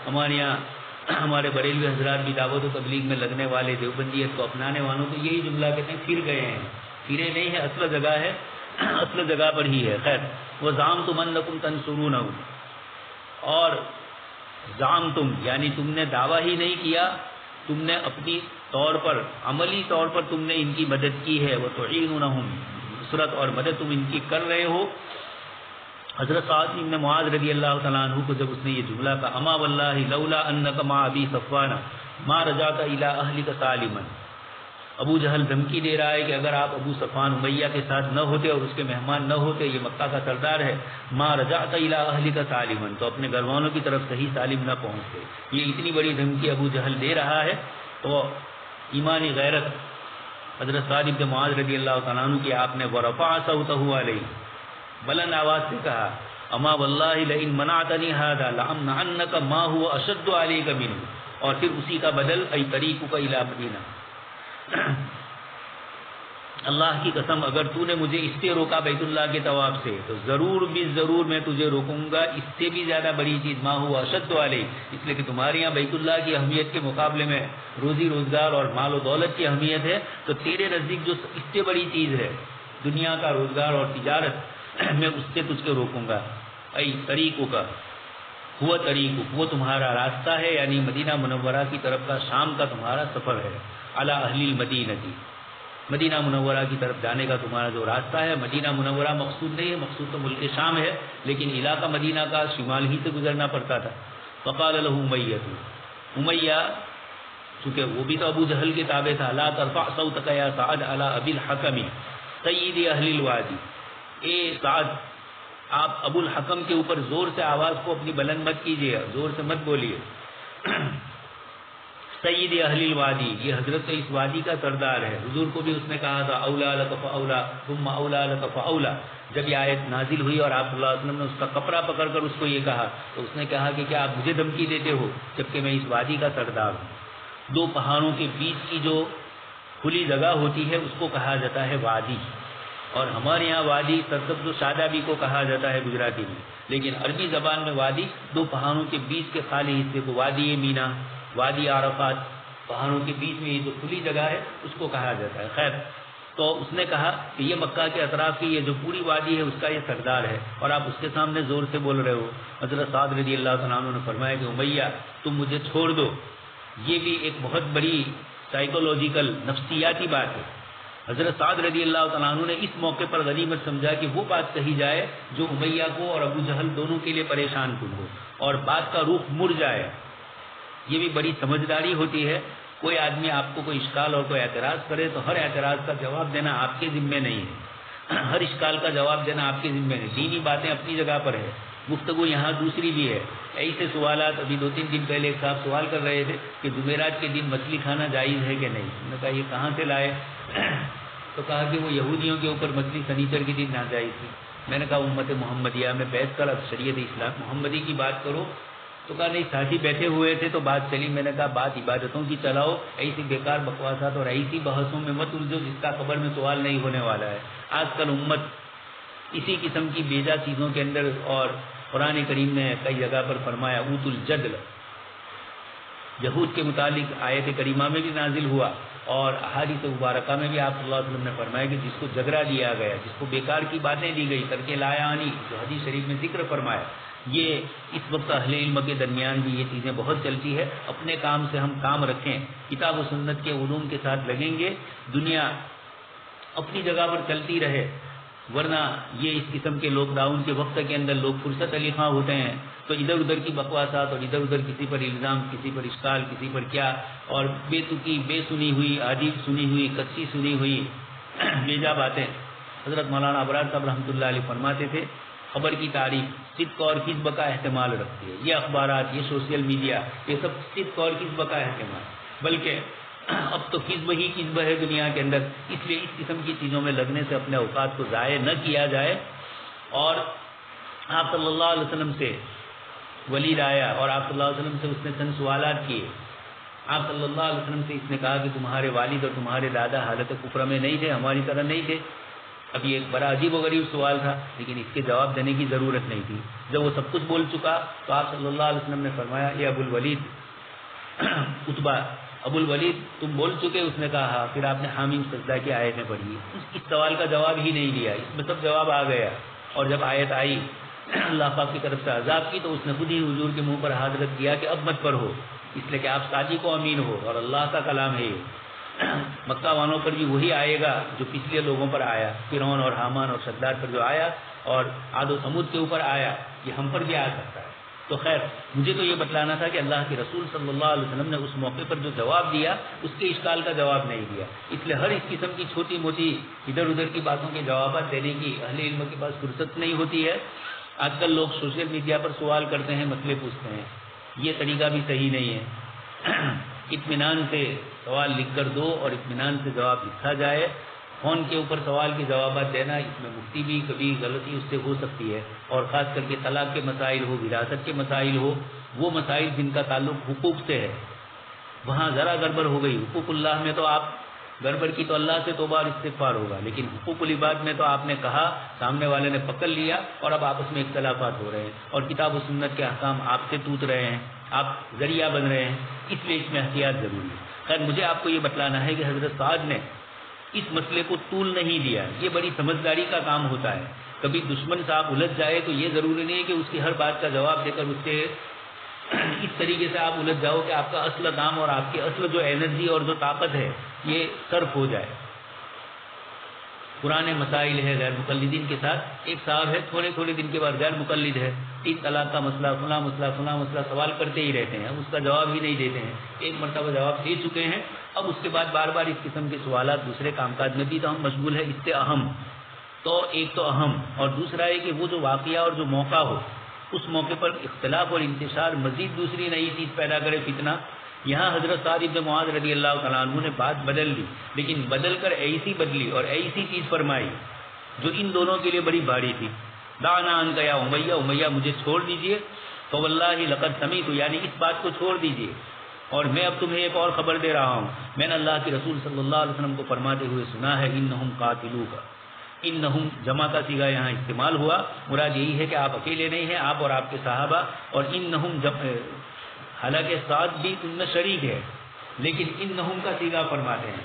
ہمارے یہاں ہمارے بریلوی حضرات بھی دعوت و تبلیغ میں لگنے والے دیوبندیت کو اپنانے والوں کو یہی جملہ کہتے ہیں، پھر گئے ہیں، پھرے نہیں ہے، اصل جگہ ہے، اصل جگہ پر ہی ہے۔ خیر، وَزَعَمْتُمْ أَنَّكُمْ تَنْصُرُونَهُ، اور زعمتم یعنی تم نے دعویٰ ہی نہیں کیا، تم نے اپنی طور پر عملی طور پر تم نے ان کی مدد کی ہے، وَتُعِينُونَهُمْ، نصرت اور مدد تم ان کی کر رہے ہو۔ حضرت سعد بن معاذ رضی اللہ تعالیٰ عنہ کو جب اس نے یہ جملہ کہا، اما واللہ لولا انک مع ابی صفوان ما رجعت الى اہلک سالما، ابو جہل دھمکی دے رہا ہے کہ اگر آپ ابو صفوان امیہ کے ساتھ نہ ہوتے اور اس کے مہمان نہ ہوتے، یہ مکہ کا سردار ہے، ما رجعت الى اہلک سالما، تو اپنے گھر والوں کی طرف صحیح سالم نہ پہنچتے۔ یہ اتنی بڑی دھمکی ابو جہل دے رہا ہے، تو ایمانی غیرت حضرت سعد بن معاذ رضی اللہ تعالیٰ عنہ کی آپ نے ورفع صوته علیہ، بلند آواز سے کہا، اما واللہ لئن منعتنی ھذا لامنعنک ما هو اشد علیک منہ، اور پھر اسی کا بدل ای طریقک الی مدینہ، اللہ کی قسم اگر تو نے مجھے اس سے روکا بیت اللہ کے طواف سے تو ضرور بھی ضرور میں تجھے روکوں گا اس سے بھی زیادہ بڑی چیز ما ہوا اشد علیہ، اس لیے کہ تمہارے یہاں بیت اللہ کی اہمیت کے مقابلے میں روزی روزگار اور مال و دولت کی اہمیت ہے، تو تیرے نزدیک جو اس سے بڑی چیز ہے دنیا کا روزگار اور تجارت، میں اس سے تجھ کو روکوں گا۔ ای طریقوں کا ہوا طریق، وہ تمہارا راستہ ہے، یعنی مدینہ منورہ کی طرف کا شام کا تمہارا سفر ہے۔ علی اہل المدینہ، مدینہ منورہ کی طرف جانے کا تمہارا جو راستہ ہے، مدینہ منورہ مقصود نہیں ہے، مقصود تو ملک شام ہے، لیکن علاقہ مدینہ کا شمال ہی سے گزرنا پڑتا تھا۔ فقال له امیہ، چونکہ وہ بھی تو ابو جہل کے تابع تھا، لا ترفع صوتک یا سعد علی ابی الحکم سید اہل الوادی، اے سعد آپ ابو الحکم کے اوپر زور سے آواز کو اپنی بلند مت کیجیے، زور سے مت بولیے۔ سید اہل الوادی، یہ حضرت اس وادی کا سردار ہے۔ حضور کو بھی اس نے کہا تھا اولا لک فاولا ثم اولا لک فاولا، جب یہ آیت نازل ہوئی اور آپ صلی اللہ علیہ وسلم نے اس کا کپڑا پکڑ کر اس کو یہ کہا تو اس نے کہا کہ کیا آپ مجھے دھمکی دیتے ہو جبکہ میں اس وادی کا سردار ہوں۔ دو پہاڑوں کے بیچ کی جو کھلی جگہ ہوتی ہے اس کو کہا جاتا ہے وادی، اور ہمارے یہاں وادی سرسبز و شادابی کو کہا جاتا ہے گجراتی میں، لیکن عربی زبان میں وادی دو پہاڑوں کے بیچ کے خالی حصے کو وادی مینا، وادی عرفات، پہاڑوں کے بیچ میں یہ جو کھلی جگہ ہے اس کو کہا جاتا ہے۔ خیر، تو اس نے کہا کہ یہ مکہ کے اطراف کی یہ جو پوری وادی ہے اس کا یہ سردار ہے اور آپ اس کے سامنے زور سے بول رہے ہو۔ حضرت سعد رضی اللہ تعالیٰ عنہ نے فرمایا کہ امیہ تم مجھے چھوڑ دو۔ یہ بھی ایک بہت بڑی سائیکولوجیکل نفسیاتی بات ہے۔ حضرت سعد رضی اللہ تعالیٰ عنہ نے اس موقع پر غنیمت سمجھا کہ وہ بات کہی جائے جو امیہ کو اور ابو جہل دونوں کے لیے پریشان کن ہو اور بات کا رخ مڑ جائے۔ یہ بھی بڑی سمجھداری ہوتی ہے۔ کوئی آدمی آپ کو کوئی اشکال اور کوئی اعتراض کرے تو ہر اعتراض کا جواب دینا آپ کے ذمے نہیں ہے، ہر اشکال کا جواب دینا آپ کے ذمے نہیں۔ دینی باتیں اپنی جگہ پر ہے، گفتگو یہاں دوسری بھی ہے۔ ایسے سوالات ابھی 2-3 دن پہلے ایک صاحب سوال کر رہے تھے کہ جمعرات کے دن مچھلی کھانا جائز ہے کہ نہیں۔ میں نے کہا یہ کہاں سے لائے؟ تو کہا کہ وہ یہودیوں کے اوپر مچھلی سنیچر کے دن ناجائز تھی۔ میں نے کہا امت محمدیہ میں بیٹھ کر اب شریعت اسلام محمدی کی بات کرو، تو کہا نہیں ساتھی بیٹھے ہوئے تھے تو بات چلی۔ میں نے کہا بات عبادتوں کی چلاؤ، ایسی بیکار بکواسات اور ایسی بحثوں میں مت الجھو جس کا قبر میں سوال نہیں ہونے والا ہے۔ آج کل امت اسی قسم کی بیجا چیزوں کے اندر، اور قرآن کریم نے کئی جگہ پر فرمایا اوت الجدل، یہود کے متعلق آیت کریمہ میں بھی نازل ہوا اور احادیث مبارکہ میں بھی آپ صلی اللہ علیہ وسلم نے فرمایا کہ جس کو جگرا دیا گیا، جس کو بیکار کی باتیں دی گئی، کر کے لایا آنی، جو حدیث شریف میں ذکر فرمایا، یہ اس وقت اہل علم کے درمیان بھی یہ چیزیں بہت چلتی ہے۔ اپنے کام سے ہم کام رکھیں، کتاب و سنت کے علوم کے ساتھ لگیں گے، دنیا اپنی جگہ پر چلتی رہے، ورنہ یہ اس قسم کے لاک ڈاؤن کے وقت کے اندر لوگ فرصت علی خواہ ہوتے ہیں تو ادھر ادھر کی بکواسات اور ادھر ادھر کسی پر الزام، کسی پر اشکال، کسی پر کیا، اور بے تکی، بے سنی ہوئی، عجیب سنی ہوئی، کچی سنی ہوئی بیجا باتیں۔ حضرت مولانا ابرار صاحب رحمۃ اللہ علیہ فرماتے تھے خبر کی تعریف صدق اور کذب کا احتمال رکھتی ہے۔ یہ اخبارات، یہ سوشل میڈیا، یہ سب صدق اور کذب کا احتمال، بلکہ اب تو کذب ہی کذب ہے دنیا کے اندر۔ اس لیے اس قسم کی چیزوں میں لگنے سے اپنے اوقات کو ضائع نہ کیا جائے۔ اور آپ صلی اللہ علیہ وسلم سے ولید آیا اور آپ صلی اللہ علیہ وسلم سے اس نے چند سوالات کیے۔ آپ صلی اللہ علیہ وسلم سے اس نے کہا کہ تمہارے والد اور تمہارے دادا حالت کفر میں نہیں تھے، ہماری طرح نہیں تھے۔ اب یہ ایک بڑا عجیب و غریب سوال تھا، لیکن اس کے جواب دینے کی ضرورت نہیں تھی۔ جب وہ سب کچھ بول چکا تو آپ صلی اللہ علیہ وسلم نے فرمایا یہ ابو الولید عتبہ، ابو الولید تم بول چکے؟ اس نے کہا ہاں۔ پھر آپ نے حامیم سجدہ کی آیتیں پڑھی، اس سوال کا جواب ہی نہیں دیا، اس میں سب جواب آ گیا۔ اور جب آیت آئی اللہ پاک کی طرف سے عذاب کی تو اس نے خود ہی حضور کے منہ پر ہاتھ رکھ دیا کہ اب مت پڑھو، اس لیے کہ آپ ساتھی کو امین ہو اور اللہ کا کلام ہے۔ مکہ والوں پر بھی وہی آئے گا جو پچھلے لوگوں پر آیا، فرعون اور حامان اور شداد پر جو آیا اور عاد و ثمود کے اوپر آیا، یہ ہم پر بھی آ سکتا ہے۔ تو خیر، مجھے تو یہ بتلانا تھا کہ اللہ کے رسول صلی اللہ علیہ وسلم نے اس موقع پر جو جواب دیا اس کے اشکال کا جواب نہیں دیا۔ اس لیے ہر اس قسم کی چھوٹی موٹی ادھر ادھر کی باتوں کے جوابات دینے کی اہل علم کے پاس فرصت نہیں ہوتی ہے۔ آج کل لوگ سوشل میڈیا پر سوال کرتے ہیں، مسئلے پوچھتے ہیں، یہ طریقہ بھی صحیح نہیں ہے۔ اطمینان سے سوال لکھ کر دو اور اطمینان سے جواب لکھا جائے۔ فون کے اوپر سوال کے جوابات دینا، اس میں مفتی بھی کبھی غلطی اس سے ہو سکتی ہے، اور خاص کر کے طلاق کے مسائل ہو، وراثت کے مسائل ہو، وہ مسائل جن کا تعلق حقوق سے ہے، وہاں ذرا گڑبڑ ہو گئی۔ حقوق اللہ میں تو آپ گڑبڑ کی تو اللہ سے توبہ اور استغفار ہوگا، لیکن حقوق العباد میں تو آپ نے کہا، سامنے والے نے پکڑ لیا اور اب آپس میں اختلافات ہو رہے ہیں اور کتاب و سنت کے احکام آپ سے ٹوٹ رہے ہیں، آپ ذریعہ بن رہے ہیں، اس لیے اس میں احتیاط ضروری ہے۔ خیر مجھے آپ کو یہ بتلانا ہے کہ حضرت سعد نے اس مسئلے کو طول نہیں دیا، یہ بڑی سمجھداری کا کام ہوتا ہے۔ کبھی دشمن صاحب الجھ جائے تو یہ ضروری نہیں ہے کہ اس کی ہر بات کا جواب دے کر اس سے اس طریقے سے آپ الجھ جاؤ کہ آپ کا اصل کام اور آپ کی اصل جو انرجی اور جو طاقت ہے یہ صرف ہو جائے۔ پرانے مسائل ہے غیر مقلدین کے ساتھ، ایک صاحب ہے تھوڑے تھوڑے دن کے بعد غیر مقلد ہے، 3 طلاق کا مسئلہ، فلاں مسئلہ سوال کرتے ہی رہتے ہیں، اس کا جواب ہی نہیں دیتے ہیں، ایک مرتبہ جواب دے چکے ہیں، اب اس کے بعد بار بار اس قسم کے سوالات دوسرے کام کاج میں بھی تو ہم مشغول ہے، اس سے اہم تو ایک تو اہم اور دوسرا ہے کہ وہ جو واقعہ اور جو موقع ہو اس موقع پر اختلاف اور انتشار مزید دوسری نئی چیز پیدا کرے فتنہ۔ یہاں حضرت سعد بن معاذ رضی اللہ تعالیٰ عنہ نے بات بدل دی، لیکن بدل کر ایسی بدلی اور ایسی چیز فرمائی جو ان دونوں کے لیے بڑی بھاری تھی۔ دعنا عنک یا امیہ، امیہ مجھے چھوڑ دیجئے، فواللہ لقد سمیت، یعنی اس بات کو چھوڑ دیجئے، اور میں اب تمہیں ایک اور خبر دے رہا ہوں، میں نے اللہ کے رسول صلی اللہ علیہ وسلم کو فرماتے ہوئے سنا ہے، انہم قاتلوک، انہم جمع کا صیغہ یہاں استعمال ہوا، مراد یہی ہے کہ آپ اکیلے نہیں ہیں، آپ اور آپ کے صحابہ، اور انہم حالانکہ سعد بھی ان میں شریک ہے لیکن انہم کا صیغہ فرماتے ہیں۔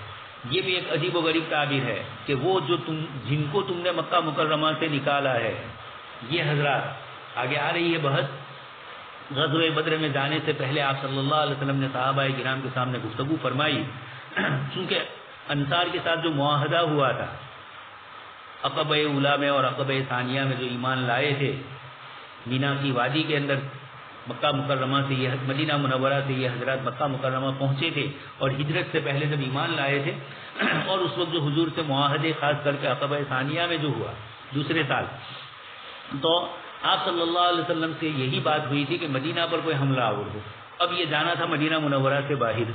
یہ بھی ایک عجیب و غریب تعبیر ہے کہ وہ جو جن کو تم نے مکہ مکرمہ سے نکالا ہے، یہ حضرات آگے آ رہی ہے بحث۔ غزوہ بدر میں جانے سے پہلے آپ صلی اللہ علیہ وسلم نے صحابہ کرام کے سامنے گفتگو فرمائی، چونکہ انصار کے ساتھ جو معاہدہ ہوا تھا عقبہ اولیٰ میں اور عقبہ ثانیہ میں جو ایمان لائے تھے، مینا کی وادی کے اندر مکہ مکرمہ سے یہ مدینہ منورہ سے یہ حضرات مکہ مکرمہ پہنچے تھے اور ہجرت سے پہلے جب ایمان لائے تھے، اور اس وقت جو حضور سے معاہدے خاص کر کے عقبہ ثانیہ میں جو ہوا دوسرے سال، تو آپ صلی اللہ علیہ وسلم سے یہی بات ہوئی تھی کہ مدینہ پر کوئی حملہ آور ہو۔ اب یہ جانا تھا مدینہ منورہ سے باہر،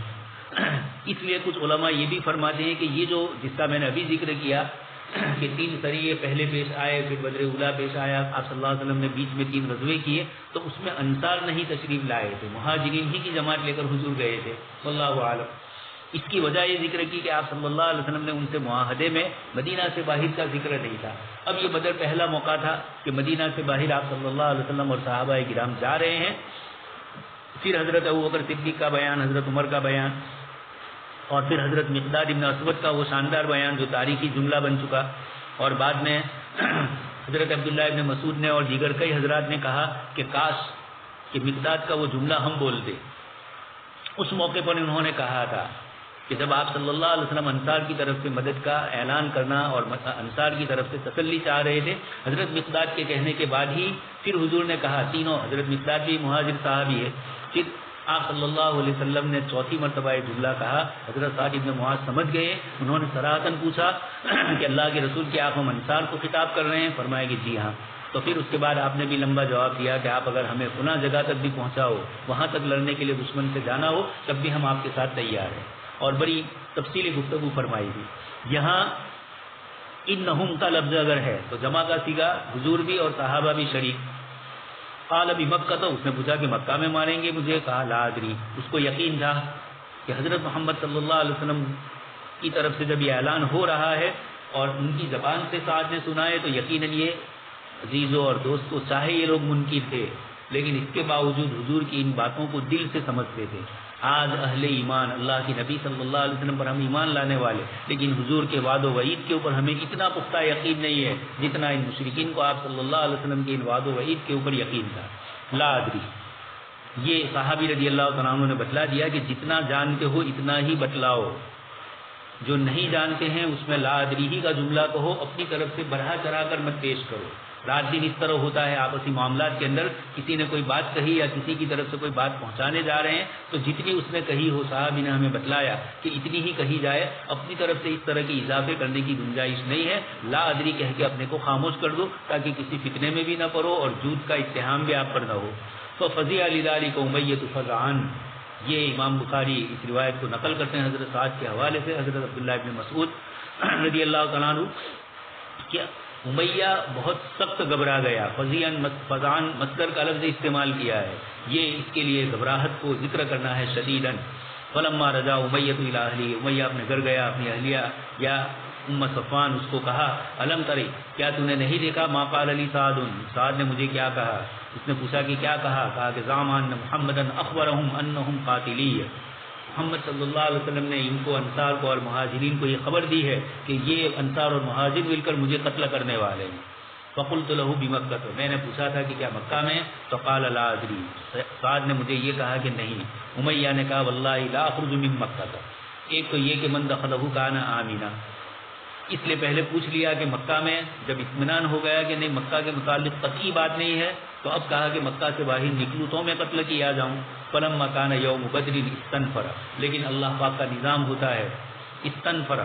اس لیے کچھ علماء یہ بھی فرماتے ہیں کہ یہ جو جس کا میں نے ابھی ذکر کیا کہ 3 سریے پہلے پیش آئے، پھر بدر اولیٰ پیش آیا، آپ صلی اللہ علیہ وسلم نے بیچ میں 3 غزوے کیے، تو اس میں انصار نہیں تشریف لائے تھے، مہاجرین ہی کی جماعت لے کر حضور گئے تھے، واللہ اعلم۔ اس کی وجہ یہ ذکر کی کہ آپ صلی اللہ علیہ وسلم نے ان سے معاہدے میں مدینہ سے باہر کا ذکر نہیں تھا۔ اب یہ بدر پہلا موقع تھا کہ مدینہ سے باہر آپ صلی اللہ علیہ وسلم اور صحابہ کرام جا رہے ہیں، پھر حضرت ابوبکر صدیق کا بیان، حضرت عمر کا بیان، اور پھر حضرت مقداد ابن اسود کا وہ شاندار بیان جو تاریخی جملہ بن چکا، اور بعد میں حضرت عبداللہ ابن مسعود نے اور دیگر کئی حضرات نے کہا کہ کاش کہ مقداد کا وہ جملہ ہم بولتے۔ اس موقع پر انہوں نے کہا تھا کہ جب آپ صلی اللہ علیہ وسلم انصار کی طرف سے مدد کا اعلان کرنا اور انصار کی طرف سے تسلی چاہ رہے تھے، حضرت مقداد کے کہنے کے بعد ہی پھر حضور نے کہا، تینوں حضرت مقداد بھی مہاجر صحابی ہے، پھر آپ صلی اللہ علیہ وسلم نے چوتھی مرتبہ یہ جملہ کہا، حضرت سعد بن معاذ سمجھ گئے، انہوں نے صراحتاً پوچھا کہ اللہ کے رسول کیا آپ ہم انصار کو خطاب کر رہے ہیں؟ فرمایا کہ جی ہاں۔ تو پھر اس کے بعد آپ نے بھی لمبا جواب دیا کہ آپ اگر ہمیں فلاں جگہ تک بھی پہنچاؤ، وہاں تک لڑنے کے لیے دشمن سے جانا ہو، تب بھی ہم آپ کے ساتھ تیار ہیں، اور بڑی تفصیلی گفتگو فرمائی تھی۔ یہاں انہم کا لفظ اگر ہے تو جمع کا صیغہ حضور بھی اور صحابہ بھی شریک۔ قال بمکہ، تو اس نے پوچھا کہ مکہ میں ماریں گے مجھے؟ کہا لا ادری، اس کو یقین تھا کہ حضرت محمد صلی اللہ علیہ وسلم کی طرف سے جب یہ اعلان ہو رہا ہے اور ان کی زبان سے سعد نے سنا ہے تو یقیناً یہ عزیزوں اور دوستوں چاہے یہ لوگ منکر تھے لیکن اس کے باوجود حضور کی ان باتوں کو دل سے سمجھتے تھے۔ آج اہل ایمان، اللہ کے نبی صلی اللہ علیہ وسلم پر ہم ایمان لانے والے، لیکن حضور کے وعد و وعید کے اوپر ہمیں اتنا پختہ یقین نہیں ہے جتنا ان مشرکین کو آپ صلی اللہ علیہ وسلم کے ان وعد و وعید کے اوپر یقین تھا۔ لا ادری، یہ صحابی رضی اللہ تعالیٰ عنہ نے بتلا دیا کہ جتنا جانتے ہو اتنا ہی بتلاؤ، جو نہیں جانتے ہیں اس میں لا ادری ہی کا جملہ کہو، اپنی طرف سے بڑھا چڑھا کر مت پیش کرو۔ رات دن اس طرح ہوتا ہے آپسی معاملات کے اندر، کسی نے کوئی بات کہی یا کسی کی طرف سے کوئی بات پہنچانے جا رہے ہیں تو جتنی اس نے کہی ہو، صحابی نے ہمیں بتلایا کہ اتنی ہی کہی جائے، اپنی طرف سے اس طرح کی اضافے کرنے کی گنجائش نہیں ہے۔ لا ادری کہہ کے اپنے کو خاموش کر دو تاکہ کسی فتنے میں بھی نہ پڑو اور جھوٹ کا اتہام بھی آپ پر نہ ہو۔ تو فضیع لذالک امیۃ فزعن، یہ امام بخاری اس روایت کو نقل کرتے ہیں حضرت سعد کے حوالے سے، حضرت عبداللہ ابن مسعود رضی اللہ تعالیٰ عنہ، کیا امیہ بہت سخت گھبرا گیا۔ فزعن مصدر کا لفظ استعمال کیا ہے، یہ اس کے لیے گھبراہٹ کو ذکر کرنا ہے، شدیداً۔ فلما رجع امیہ الی اہلہ، امیہ اپنے گھر گیا، اپنی اہلیہ یا ام صفوان اس کو کہا الم تری، کیا تو نے نہیں دیکھا ما قال علی سعد، سعد نے مجھے کیا کہا؟ اس نے پوچھا کہ کیا کہا؟ کہا کہ زعمان محمدن اخبرہم انہم قاتلی، محمد صلی اللہ علیہ وسلم نے ان کو، انصار کو اور مہاجرین کو یہ خبر دی ہے کہ یہ انصار اور مہاجر مل کر مجھے قتل کرنے والے ہیں۔ فقلت له بمکہ، میں نے پوچھا تھا کہ کیا مکہ میں؟ تو قال لا ادری، سعد نے مجھے یہ کہا کہ نہیں۔ امیہ نے کہا واللہ لا اخرج من مکہ، ایک تو یہ کہ من دخلہ کان آمنا، اس لیے پہلے پوچھ لیا کہ مکہ میں، جب اطمینان ہو گیا کہ نہیں مکہ کے متعلق قطعی بات نہیں ہے، تو اب کہا کہ مکہ سے باہر نکلوں تو میں قتل کیا جاؤں۔ فلما کان یوم بدر استنفر، لیکن اللہ پاک کا نظام ہوتا ہے استنفر،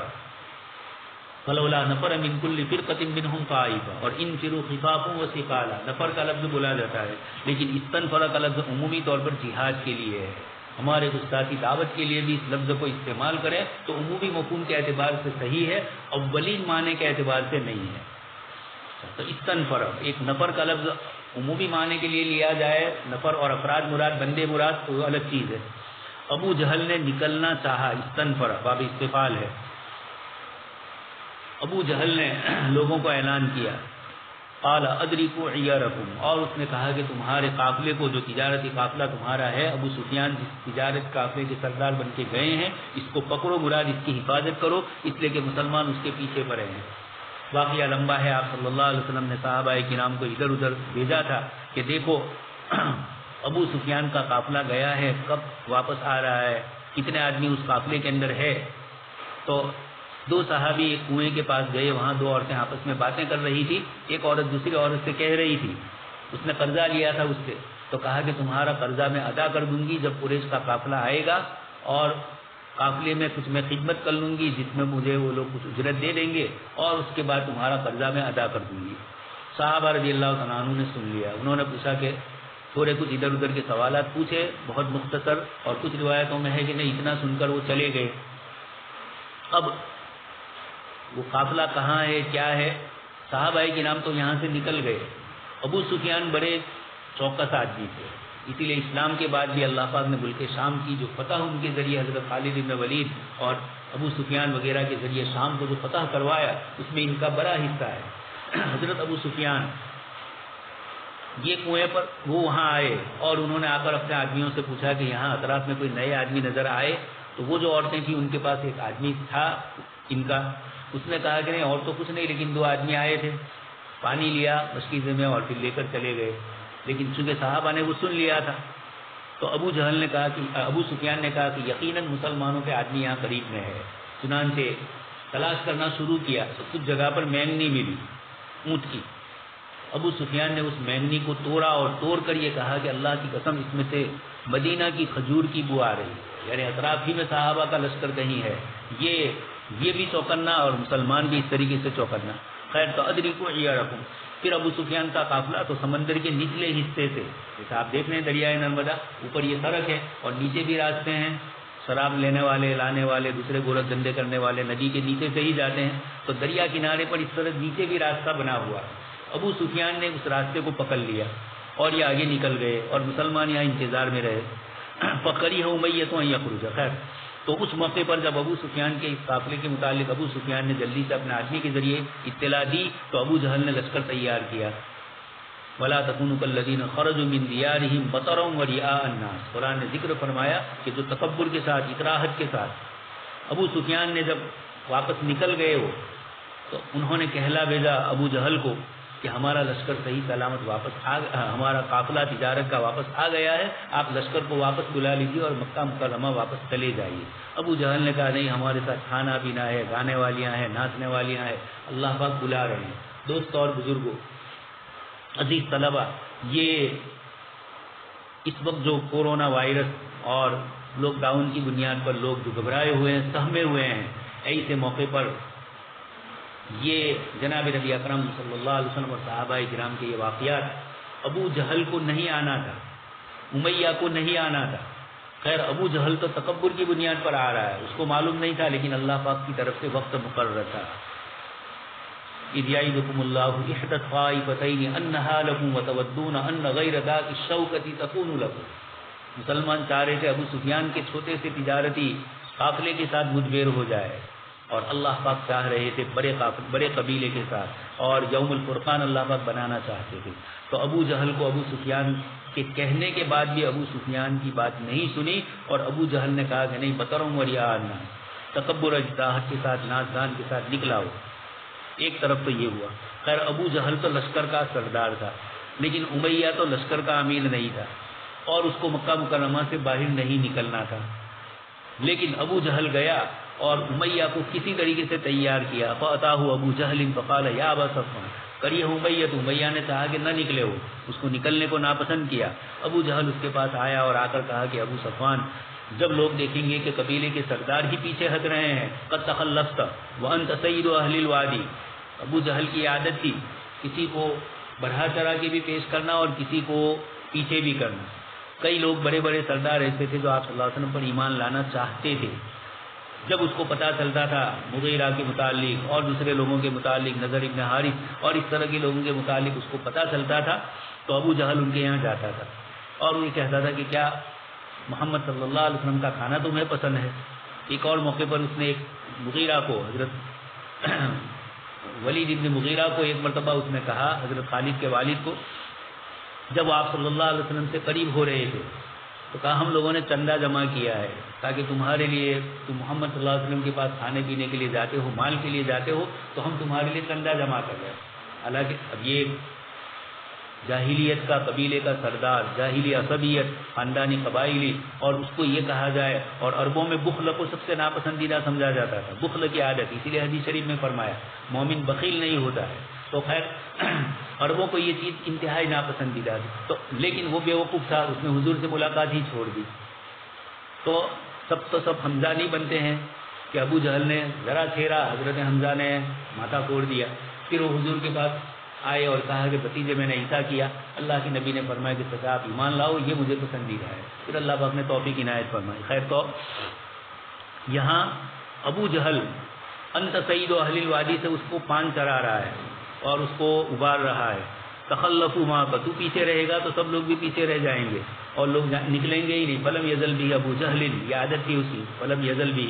فلولا نفر من کل فرقۃ منهم طائفہ، اور انفروا خفافا وثقالا، نفر کا لفظ بولا جاتا ہے لیکن استنفر کا لفظ عمومی طور پر جہاد کے لیے ہے۔ ہمارے گستاخی دعوت کے لیے بھی اس لفظ کو استعمال کریں تو عمومی مفہوم کے اعتبار سے صحیح ہے، اولین معنی کے اعتبار سے نہیں ہے۔ تو استنفر ایک نفر کا لفظ عمومی معنی کے لیے لیا جائے، نفر اور افراد مراد، بندے مراد، تو الگ چیز ہے۔ ابو جہل نے نکلنا چاہا، استنفر باب استفعال ہے، ابو جہل نے لوگوں کو اعلان کیا، قال ادرکوا عیارکم، اور اس نے کہا کہ تمہارے قافلے کو، جو تجارتی قافلہ تمہارا ہے، ابو سفیان جس تجارت قافلے کے سردار بن کے گئے ہیں، اس کو پکڑو، مراد اس کی حفاظت کرو، اس لیے کہ مسلمان اس کے پیچھے پڑے ہیں۔ واقعہ لمبا ہے، آپ صلی اللہ علیہ وسلم نے صحابہ کرام کو ادھر ادھر بھیجا تھا کہ دیکھو ابو سفیان کا قافلہ گیا ہے، کب واپس آ رہا ہے، کتنے آدمی اس قافلے کے اندر ہے۔ تو دو صحابی ایک کنویں کے پاس گئے، وہاں دو عورتیں آپس میں باتیں کر رہی تھی، ایک عورت دوسری عورت سے کہہ رہی تھی، اس نے قرضہ لیا تھا اس سے، تو کہا کہ تمہارا قرضہ میں ادا کر دوں گی جب قریش کا قافلہ آئے گا، اور قافلے میں کچھ میں خدمت کر لوں گی جس میں مجھے وہ لوگ کچھ اجرت دے دیں گے، اور اس کے بعد تمہارا قرضہ میں ادا کر دوں گی۔ صحابہ رضی اللہ تعالیٰ عنہ نے سن لیا، انہوں نے پوچھا کہ تھوڑے کچھ ادھر ادھر کے سوالات پوچھے بہت مختصر، اور کچھ روایتوں میں ہے کہ نہیں اتنا سن کر وہ چلے گئے۔ اب وہ قافلہ کہاں ہے، کیا ہے؟ صحابہ کے نام تو یہاں سے نکل گئے۔ ابو سفیان بڑے چوکس آدمی تھے، اسی لیے اسلام کے بعد بھی اللہ پاک نے ملک شام کی جو فتح ان کے ذریعے حضرت خالد بن ولید اور ابو سفیان وغیرہ کے ذریعے شام کو جو فتح کروایا، اس میں ان کا بڑا حصہ ہے۔ حضرت ابو سفیان یہ کنویں پر وہ وہاں آئے، اور انہوں نے آ کر اپنے آدمیوں سے پوچھا کہ یہاں اطراف میں کوئی نئے آدمی نظر آئے؟ تو وہ جو عورتیں تھیں ان کے پاس ایک آدمی تھا ان کا، اس نے کہا کہ نہیں اور تو کچھ نہیں، لیکن دو آدمی آئے تھے، پانی لیا مشکیزے میں اور پھر لے کر چلے گئے، لیکن چونکہ صحابہ نے وہ سن لیا تھا، تو ابو جہل نے کہا کہ ابو سفیان نے کہا کہ یقیناً مسلمانوں کے آدمی یہاں قریب میں ہے۔ چنانچہ تلاش کرنا شروع کیا تو کچھ جگہ پر مینگنی ملی اونٹ کی۔ ابو سفیان نے اس مینگنی کو توڑا اور توڑ کر یہ کہا کہ اللہ کی قسم اس میں سے مدینہ کی کھجور کی بو آ رہی، یعنی اطراف ہی میں صحابہ کا لشکر کہیں ہے، یہ بھی چوکنا اور مسلمان بھی اس طریقے سے چوکنا۔ خیر تو ادرکوا عیارکم، پھر ابو سفیان کا قافلہ تو سمندر کے نچلے حصے سے، جیسے آپ دیکھ رہے ہیں دریائے نرمدا، اوپر یہ سڑک ہے اور نیچے بھی راستے ہیں، شراب لینے والے لانے والے دوسرے گورکھ دھندے کرنے والے ندی کے نیچے سے ہی جاتے ہیں، تو دریا کنارے پر اس طرح نیچے بھی راستہ بنا ہوا۔ ابو سفیان نے اس راستے کو پکڑ لیا اور یہ آگے نکل گئے اور مسلمان یہاں انتظار میں رہے۔ فقریہ امیۃ ان یخرج، خیر تو اس موقع پر جب ابو سفیان کے اس قافلے کے متعلق ابو سفیان نے جلدی سے اپنے آدمی کے ذریعے اطلاع دی تو ابو جہل نے لشکر تیار کیا۔ ولا تکونوا کالذین خرجوا من دیارہم بطرا ورئاء الناس، قرآن نے ذکر فرمایا کہ جو تکبر کے ساتھ، اطراحت کے ساتھ ابو سفیان نے جب واپس نکل گئے وہ، تو انہوں نے کہلا بھیجا ابو جہل کو کہ ہمارا لشکر صحیح سلامت واپس ہمارا قافلہ تجارت کا واپس آ گیا ہے، آپ لشکر کو واپس بلا لیجیے اور مکہ مکرمہ واپس چلے جائیے۔ ابو جہل نے کہا نہیں، ہمارے ساتھ کھانا پینا ہے، گانے والیاں ہیں، ناچنے والیاں ہیں، اللہ پاک بلا رہے ہیں۔ دوستوں اور بزرگوں، عزیز طلبہ، یہ اس وقت جو کورونا وائرس اور لاک ڈاؤن کی بنیاد پر لوگ جو گھبرائے ہوئے ہیں، سہمے ہوئے ہیں، ایسے موقع پر یہ جناب نبی اکرم صلی اللہ علیہ وسلم اور صحابہ کرام کے یہ واقعات ابو جہل کو نہیں آنا تھا، امیہ کو نہیں آنا تھا۔ خیر ابو جہل تو تکبر کی بنیاد پر آ رہا ہے، اس کو معلوم نہیں تھا، لیکن اللہ پاک کی طرف سے وقت مقرر تھا۔ اذ یعدکم اللہ احدی الطائفتین انھا لکم وتودون ان غیر ذات الشوکۃ تکون لکم، مسلمان چاہ رہے تھے ابو سفیان کے چھوٹے سے تجارتی قافلے کے ساتھ مدبیر ہو جائے، اور اللہ پاک چاہ رہے تھے بڑے قبیلے کے ساتھ، اور یوم الفرقان اللہ پاک بنانا چاہتے تھے۔ تو ابو جہل کو ابو سفیان کے کہنے کے بعد بھی ابو سفیان کی بات نہیں سنی، اور ابو جہل نے کہا کہ نہیں بطرم وریا الناس، تکبر اجتہاد کے ساتھ ناز گان کے ساتھ نکلا ہو۔ ایک طرف تو یہ ہوا۔ خیر ابو جہل تو لشکر کا سردار تھا، لیکن امیہ تو لشکر کا امیر نہیں تھا، اور اس کو مکہ مکرمہ سے باہر نہیں نکلنا تھا۔ لیکن ابو جہل گیا اور امیہ کو کسی طریقے سے تیار کیا۔ فأتاه ابو جہل فقال یا ابا صفوان کریہ امیہ، تو امیہ نے کہا کہ نہ نکلے ہو، اس کو نکلنے کو ناپسند کیا۔ ابو جہل اس کے پاس آیا اور آ کر کہا کہ ابو صفوان، جب لوگ دیکھیں گے کہ قبیلے کے سردار ہی پیچھے ہٹ رہے ہیں، قد تخلفت وانت سید اہل الوادی۔ ابو جہل کی عادت تھی کسی کو بڑھا چڑھا کے بھی پیش کرنا اور کسی کو پیچھے بھی کرنا۔ کئی لوگ بڑے بڑے سردار ایسے تھے جو آپ صلی اللہ علیہ وسلم پر ایمان لانا چاہتے تھے، جب اس کو پتا چلتا تھا مغیرہ کے متعلق اور دوسرے لوگوں کے متعلق، نضر ابن حارث اور اس طرح کے لوگوں کے متعلق اس کو پتا چلتا تھا، تو ابو جہل ان کے یہاں جاتا تھا اور وہ کہتا تھا کہ کیا محمد صلی اللہ علیہ وسلم کا کھانا تمہیں پسند ہے؟ ایک اور موقع پر اس نے ایک مغیرہ کو، حضرت ولید ابن مغیرہ کو ایک مرتبہ اس نے کہا، حضرت خالد کے والد کو، جب آپ صلی اللہ علیہ وسلم سے قریب ہو رہے تھے تو کہا ہم لوگوں نے چندہ جمع کیا ہے تاکہ تمہارے لیے، تم محمد صلی اللہ علیہ وسلم کے پاس کھانے پینے کے لیے جاتے ہو، مال کے لیے جاتے ہو، تو ہم تمہارے لیے چندہ جمع کر رہے ہیں۔ حالانکہ اب یہ جاہلیت کا قبیلے کا سردار، جاہلی عصبیت، خاندانی قبائلی، اور اس کو یہ کہا جائے، اور عربوں میں بخل کو سب سے ناپسندیدہ سمجھا جاتا تھا، بخل کی عادت، اسی لیے حدیث شریف میں فرمایا مومن بخیل نہیں ہوتا ہے۔ تو خیر عربوں کو یہ چیز انتہائی ناپسندیدہ تھی، تو لیکن وہ بیوقوف تھا، اس نے حضور سے ملاقات ہی چھوڑ دی۔ تو سب حمزہ نہیں بنتے ہیں کہ ابو جہل نے ذرا چھیڑا، حضرت حمزہ نے ماتھا کوڑ دیا۔ پھر وہ حضور کے پاس آئے اور کہا کہ بھتیجے میں نے ایسا کیا، اللہ کے نبی نے فرمایا کہ سچا آپ ایمان لاؤ، یہ مجھے پسندیدہ ہے۔ پھر اللہ پاک نے توفیق عنایت فرمائی۔ خیر تو یہاں ابو جہل انت سید اہل الوادی سے اس کو پان چرا رہا ہے اور اس کو ابار رہا ہے۔ تخلفوا ما کا، تو پیچھے رہے گا تو سب لوگ بھی پیچھے رہ جائیں گے اور لوگ نکلیں گے ہی نہیں۔ فلم یزل بھی ابو جہل، یہ عادت تھی اس کی، فلم یزل بھی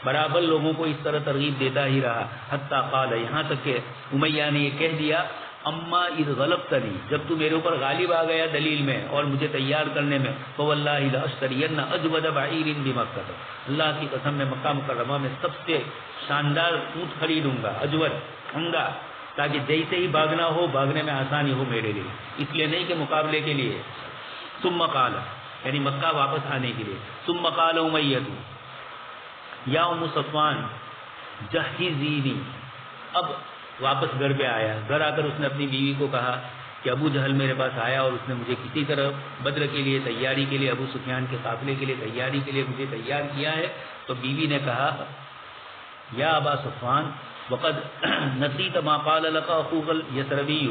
برابر لوگوں کو اس طرح ترغیب دیتا ہی رہا، حتی قال، یہاں تک کہ امیہ نے یہ کہہ دیا، اما اذ غلبتنی، جب تو میرے اوپر غالب آ گیا دلیل میں اور مجھے تیار کرنے میں، فواللہ لاشترین اجود بعیر بمکہ، اللہ کی قسم میں مکہ مکرمہ میں سب سے شاندار اونٹ خریدوں گا، اجود، عمدہ، تاکہ جیسے ہی بھاگنا ہو، بھاگنے میں آسانی ہو میرے لیے، اس لیے نہیں کہ مقابلے کے لیے۔ ثم قال، یعنی مکہ واپس آنے کے لیے، ثم قال امیہ یا ام صفوان جہزینی، اب واپس گھر پہ آیا، گھر آ کر اس نے اپنی بیوی کو کہا کہ ابو جہل میرے پاس آیا اور اس نے مجھے کسی طرح بدر کے لیے تیاری کے لیے، ابو سفیان کے قافلے کے لیے تیاری کے لیے مجھے تیار کیا ہے۔ تو بیوی نے کہا یا ابا صفوان وقد نسیت ما قال لك اخوك اليثربی،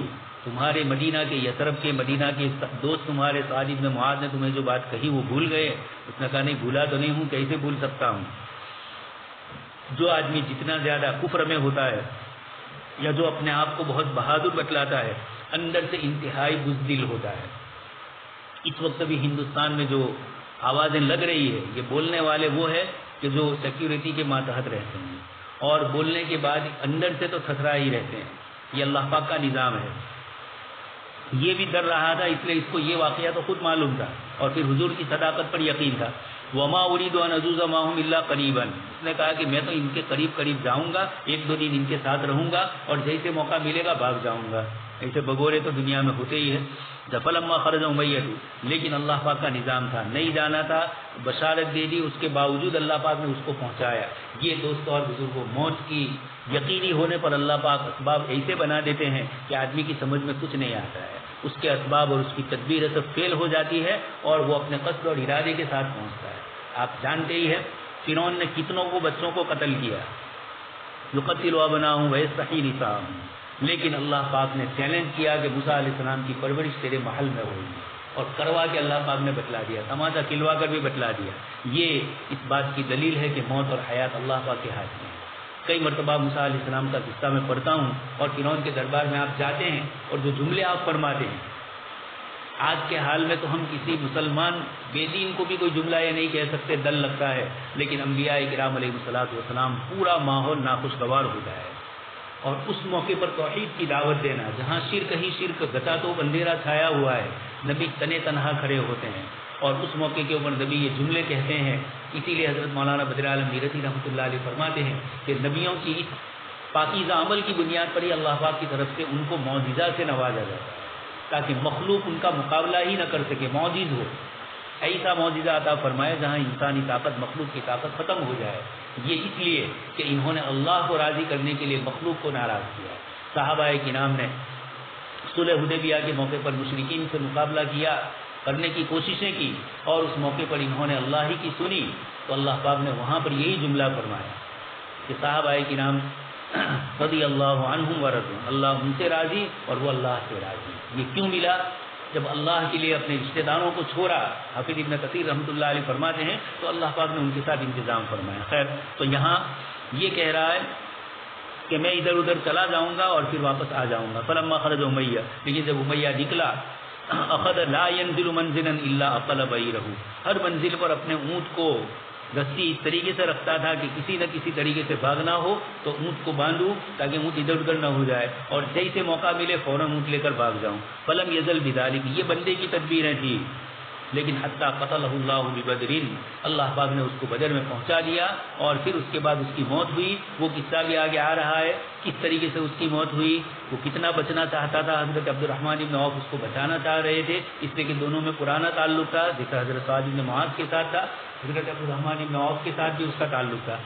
تمہارے مدینہ کے یثرب کے مدینہ کے دوست تمہارے سعد بن معاذ نے تمہیں جو بات کہی وہ بھول گئے؟ اس نے کہا نہیں بھولا تو نہیں ہوں، کیسے بھول سکتا ہوں۔ جو آدمی جتنا زیادہ کفر میں ہوتا ہے یا جو اپنے آپ کو بہت بہادر بتلاتا ہے، اندر سے انتہائی بزدل ہوتا ہے۔ اس وقت بھی ہندوستان میں جو آوازیں لگ رہی ہے، یہ بولنے والے وہ ہے کہ جو سیکیورٹی کے ماتحت رہتے ہیں اور بولنے کے بعد اندر سے تو تھترا ہی رہتے ہیں۔ یہ اللہ پاک کا نظام ہے۔ یہ بھی ڈر رہا تھا، اس لیے اس کو یہ واقعہ تو خود معلوم تھا اور پھر حضور کی صداقت پر یقین تھا۔ وما اريد ان اجوز معهم الا قريبا، اس نے کہا کہ میں تو ان کے قریب قریب جاؤں گا، ایک دو دن ان کے ساتھ رہوں گا اور جیسے موقع ملے گا بھاگ جاؤں گا۔ ایسے بگورے تو دنیا میں ہوتے ہی ہے۔ فلما خرج امیہ، لیکن اللہ پاک کا نظام تھا، نہیں جانا تھا، بشارت دے دی، اس کے باوجود اللہ پاک نے اس کو پہنچایا۔ یہ دوست اور بزرگوں، موت کی یقینی ہونے پر اللہ پاک اسباب ایسے بنا دیتے ہیں کہ آدمی کی سمجھ میں کچھ نہیں آتا ہے، اس کے اسباب اور اس کی تدبیر سب فیل ہو جاتی ہے اور وہ اپنے قصد اور ارادے کے ساتھ پہنچتا ہے۔ آپ جانتے ہی ہیں فرعون نے کتنوں کو بچوں کو قتل کیا، یقتل ابناءهم ویستحیی نساءهم، لیکن اللہ پاک نے چیلنج کیا کہ موسیٰ علیہ السلام کی پرورش تیرے محل میں ہوگی، اور کروا کے اللہ پاک نے بتلا دیا، تماچا کھلوا کر بھی بتلا دیا۔ یہ اس بات کی دلیل ہے کہ موت اور حیات اللہ پاک کے ہاتھ میں ہے۔ کئی مرتبہ موسیٰ علیہ السلام کا قصہ میں پڑھتا ہوں اور فرعون کے دربار میں آپ جاتے ہیں اور جو جملے آپ فرماتے ہیں، آج کے حال میں تو ہم کسی مسلمان بے دین کو بھی کوئی جملہ یہ نہیں کہہ سکتے، ڈر لگتا ہے، لیکن انبیاء کرام علیہ الصلوۃ والسلام پورا ماحول ناخوشگوار ہوتا ہے، اور اس موقع پر توحید کی دعوت دینا، جہاں شرک ہی شرک، گتا تو اندھیرا چھایا ہوا ہے، نبی تنے تنہا کھڑے ہوتے ہیں، اور اس موقع کے اوپر نبی یہ جملے کہتے ہیں۔ اسی لیے حضرت مولانا بدر عالم میرٹھی رحمۃ اللہ علیہ فرماتے ہیں کہ نبیوں کی اس پاکیزہ عمل کی بنیاد پر ہی اللہ پاک کی طرف سے ان کو معجزہ سے نوازا جاتا ہے، تاکہ مخلوق ان کا مقابلہ ہی نہ کر سکے، معجز ہو، ایسا معجزہ عطا فرمائے جہاں انسانی طاقت، مخلوق کی طاقت ختم ہو جائے۔ یہ اس لیے کہ انہوں نے اللہ کو راضی کرنے کے لیے مخلوق کو ناراض کیا۔ صحابہ کرام نے صلح حدیبیہ کے موقع پر مشرکین سے مقابلہ کیا، کرنے کی کوششیں کی، اور اس موقع پر انہوں نے اللہ ہی کی سنی، تو اللہ پاک نے وہاں پر یہی جملہ فرمایا کہ صحابہ کرام رضی اللہ عنہم ورضوا، اللہ ان سے راضی اور وہ اللہ سے راضی۔ یہ کیوں ملا؟ جب اللہ کے لیے اپنے رشتہ داروں کو چھوڑا، حافظ ابن کثیر رحمۃ اللہ علیہ فرماتے ہیں، تو اللہ پاک نے ان کے ساتھ انتظام فرمایا۔ خیر، تو یہاں یہ کہہ رہا ہے کہ میں ادھر ادھر چلا جاؤں گا اور پھر واپس آ جاؤں گا۔ فلما خرج امیہ، لیکن جب امیہ نکلا، اخذ لا ينزل منزلا الا اقل بعیرہ، ہر منزل پر اپنے اونٹ کو رسی اس طریقے سے رکھتا تھا کہ کسی نہ کسی طریقے سے بھاگنا ہو تو اونٹ کو باندھوں تاکہ اونٹ ادھر ادھر نہ ہو جائے، اور جیسے موقع ملے فوراً اونٹ لے کر بھاگ جاؤں۔ فلم یزل بذالک، یہ بندے کی تدبیریں تھیں، لیکن حتی قتلہ اللہ ببدر، اللہ پاک نے اس کو بدر میں پہنچا دیا، اور پھر اس کے بعد اس کی موت ہوئی۔ وہ قصہ بھی آگے آ رہا ہے کس طریقے سے اس کی موت ہوئی، وہ کتنا بچنا چاہتا تھا، حضرت عبد الرحمن بن عوف اس کو بچانا چاہ رہے تھے، اس لیے کہ دونوں میں پرانا تعلق تھا، جیسا حضرت سعد بن معاذ کے ساتھ تھا، حضرت عبد الرحمن بن عوف کے ساتھ بھی اس کا تعلق تھا،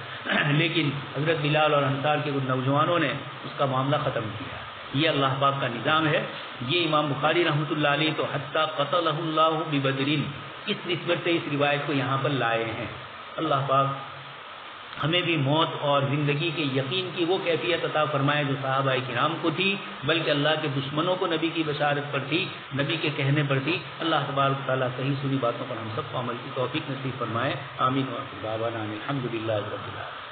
لیکن حضرت بلال اور انصار کے کچھ نوجوانوں نے اس کا معاملہ ختم کیا۔ یہ اللہ پاک کا نظام ہے۔ یہ امام بخاری رحمۃ اللہ علیہ تو حتی قتلہ اللہ ببدر، اس نسبت سے اس روایت کو یہاں پر لائے ہیں۔ اللہ پاک ہمیں بھی موت اور زندگی کے یقین کی وہ کیفیت عطا فرمائے جو صحابہ کرام کو تھی، بلکہ اللہ کے دشمنوں کو نبی کی بشارت پر تھی، نبی کے کہنے پر تھی۔ اللہ تبارک و تعالیٰ صحیح سنی باتوں پر ہم سب کو عمل کی توفیق نصیب فرمائے، آمین۔ الحمد للہ رب العالمین۔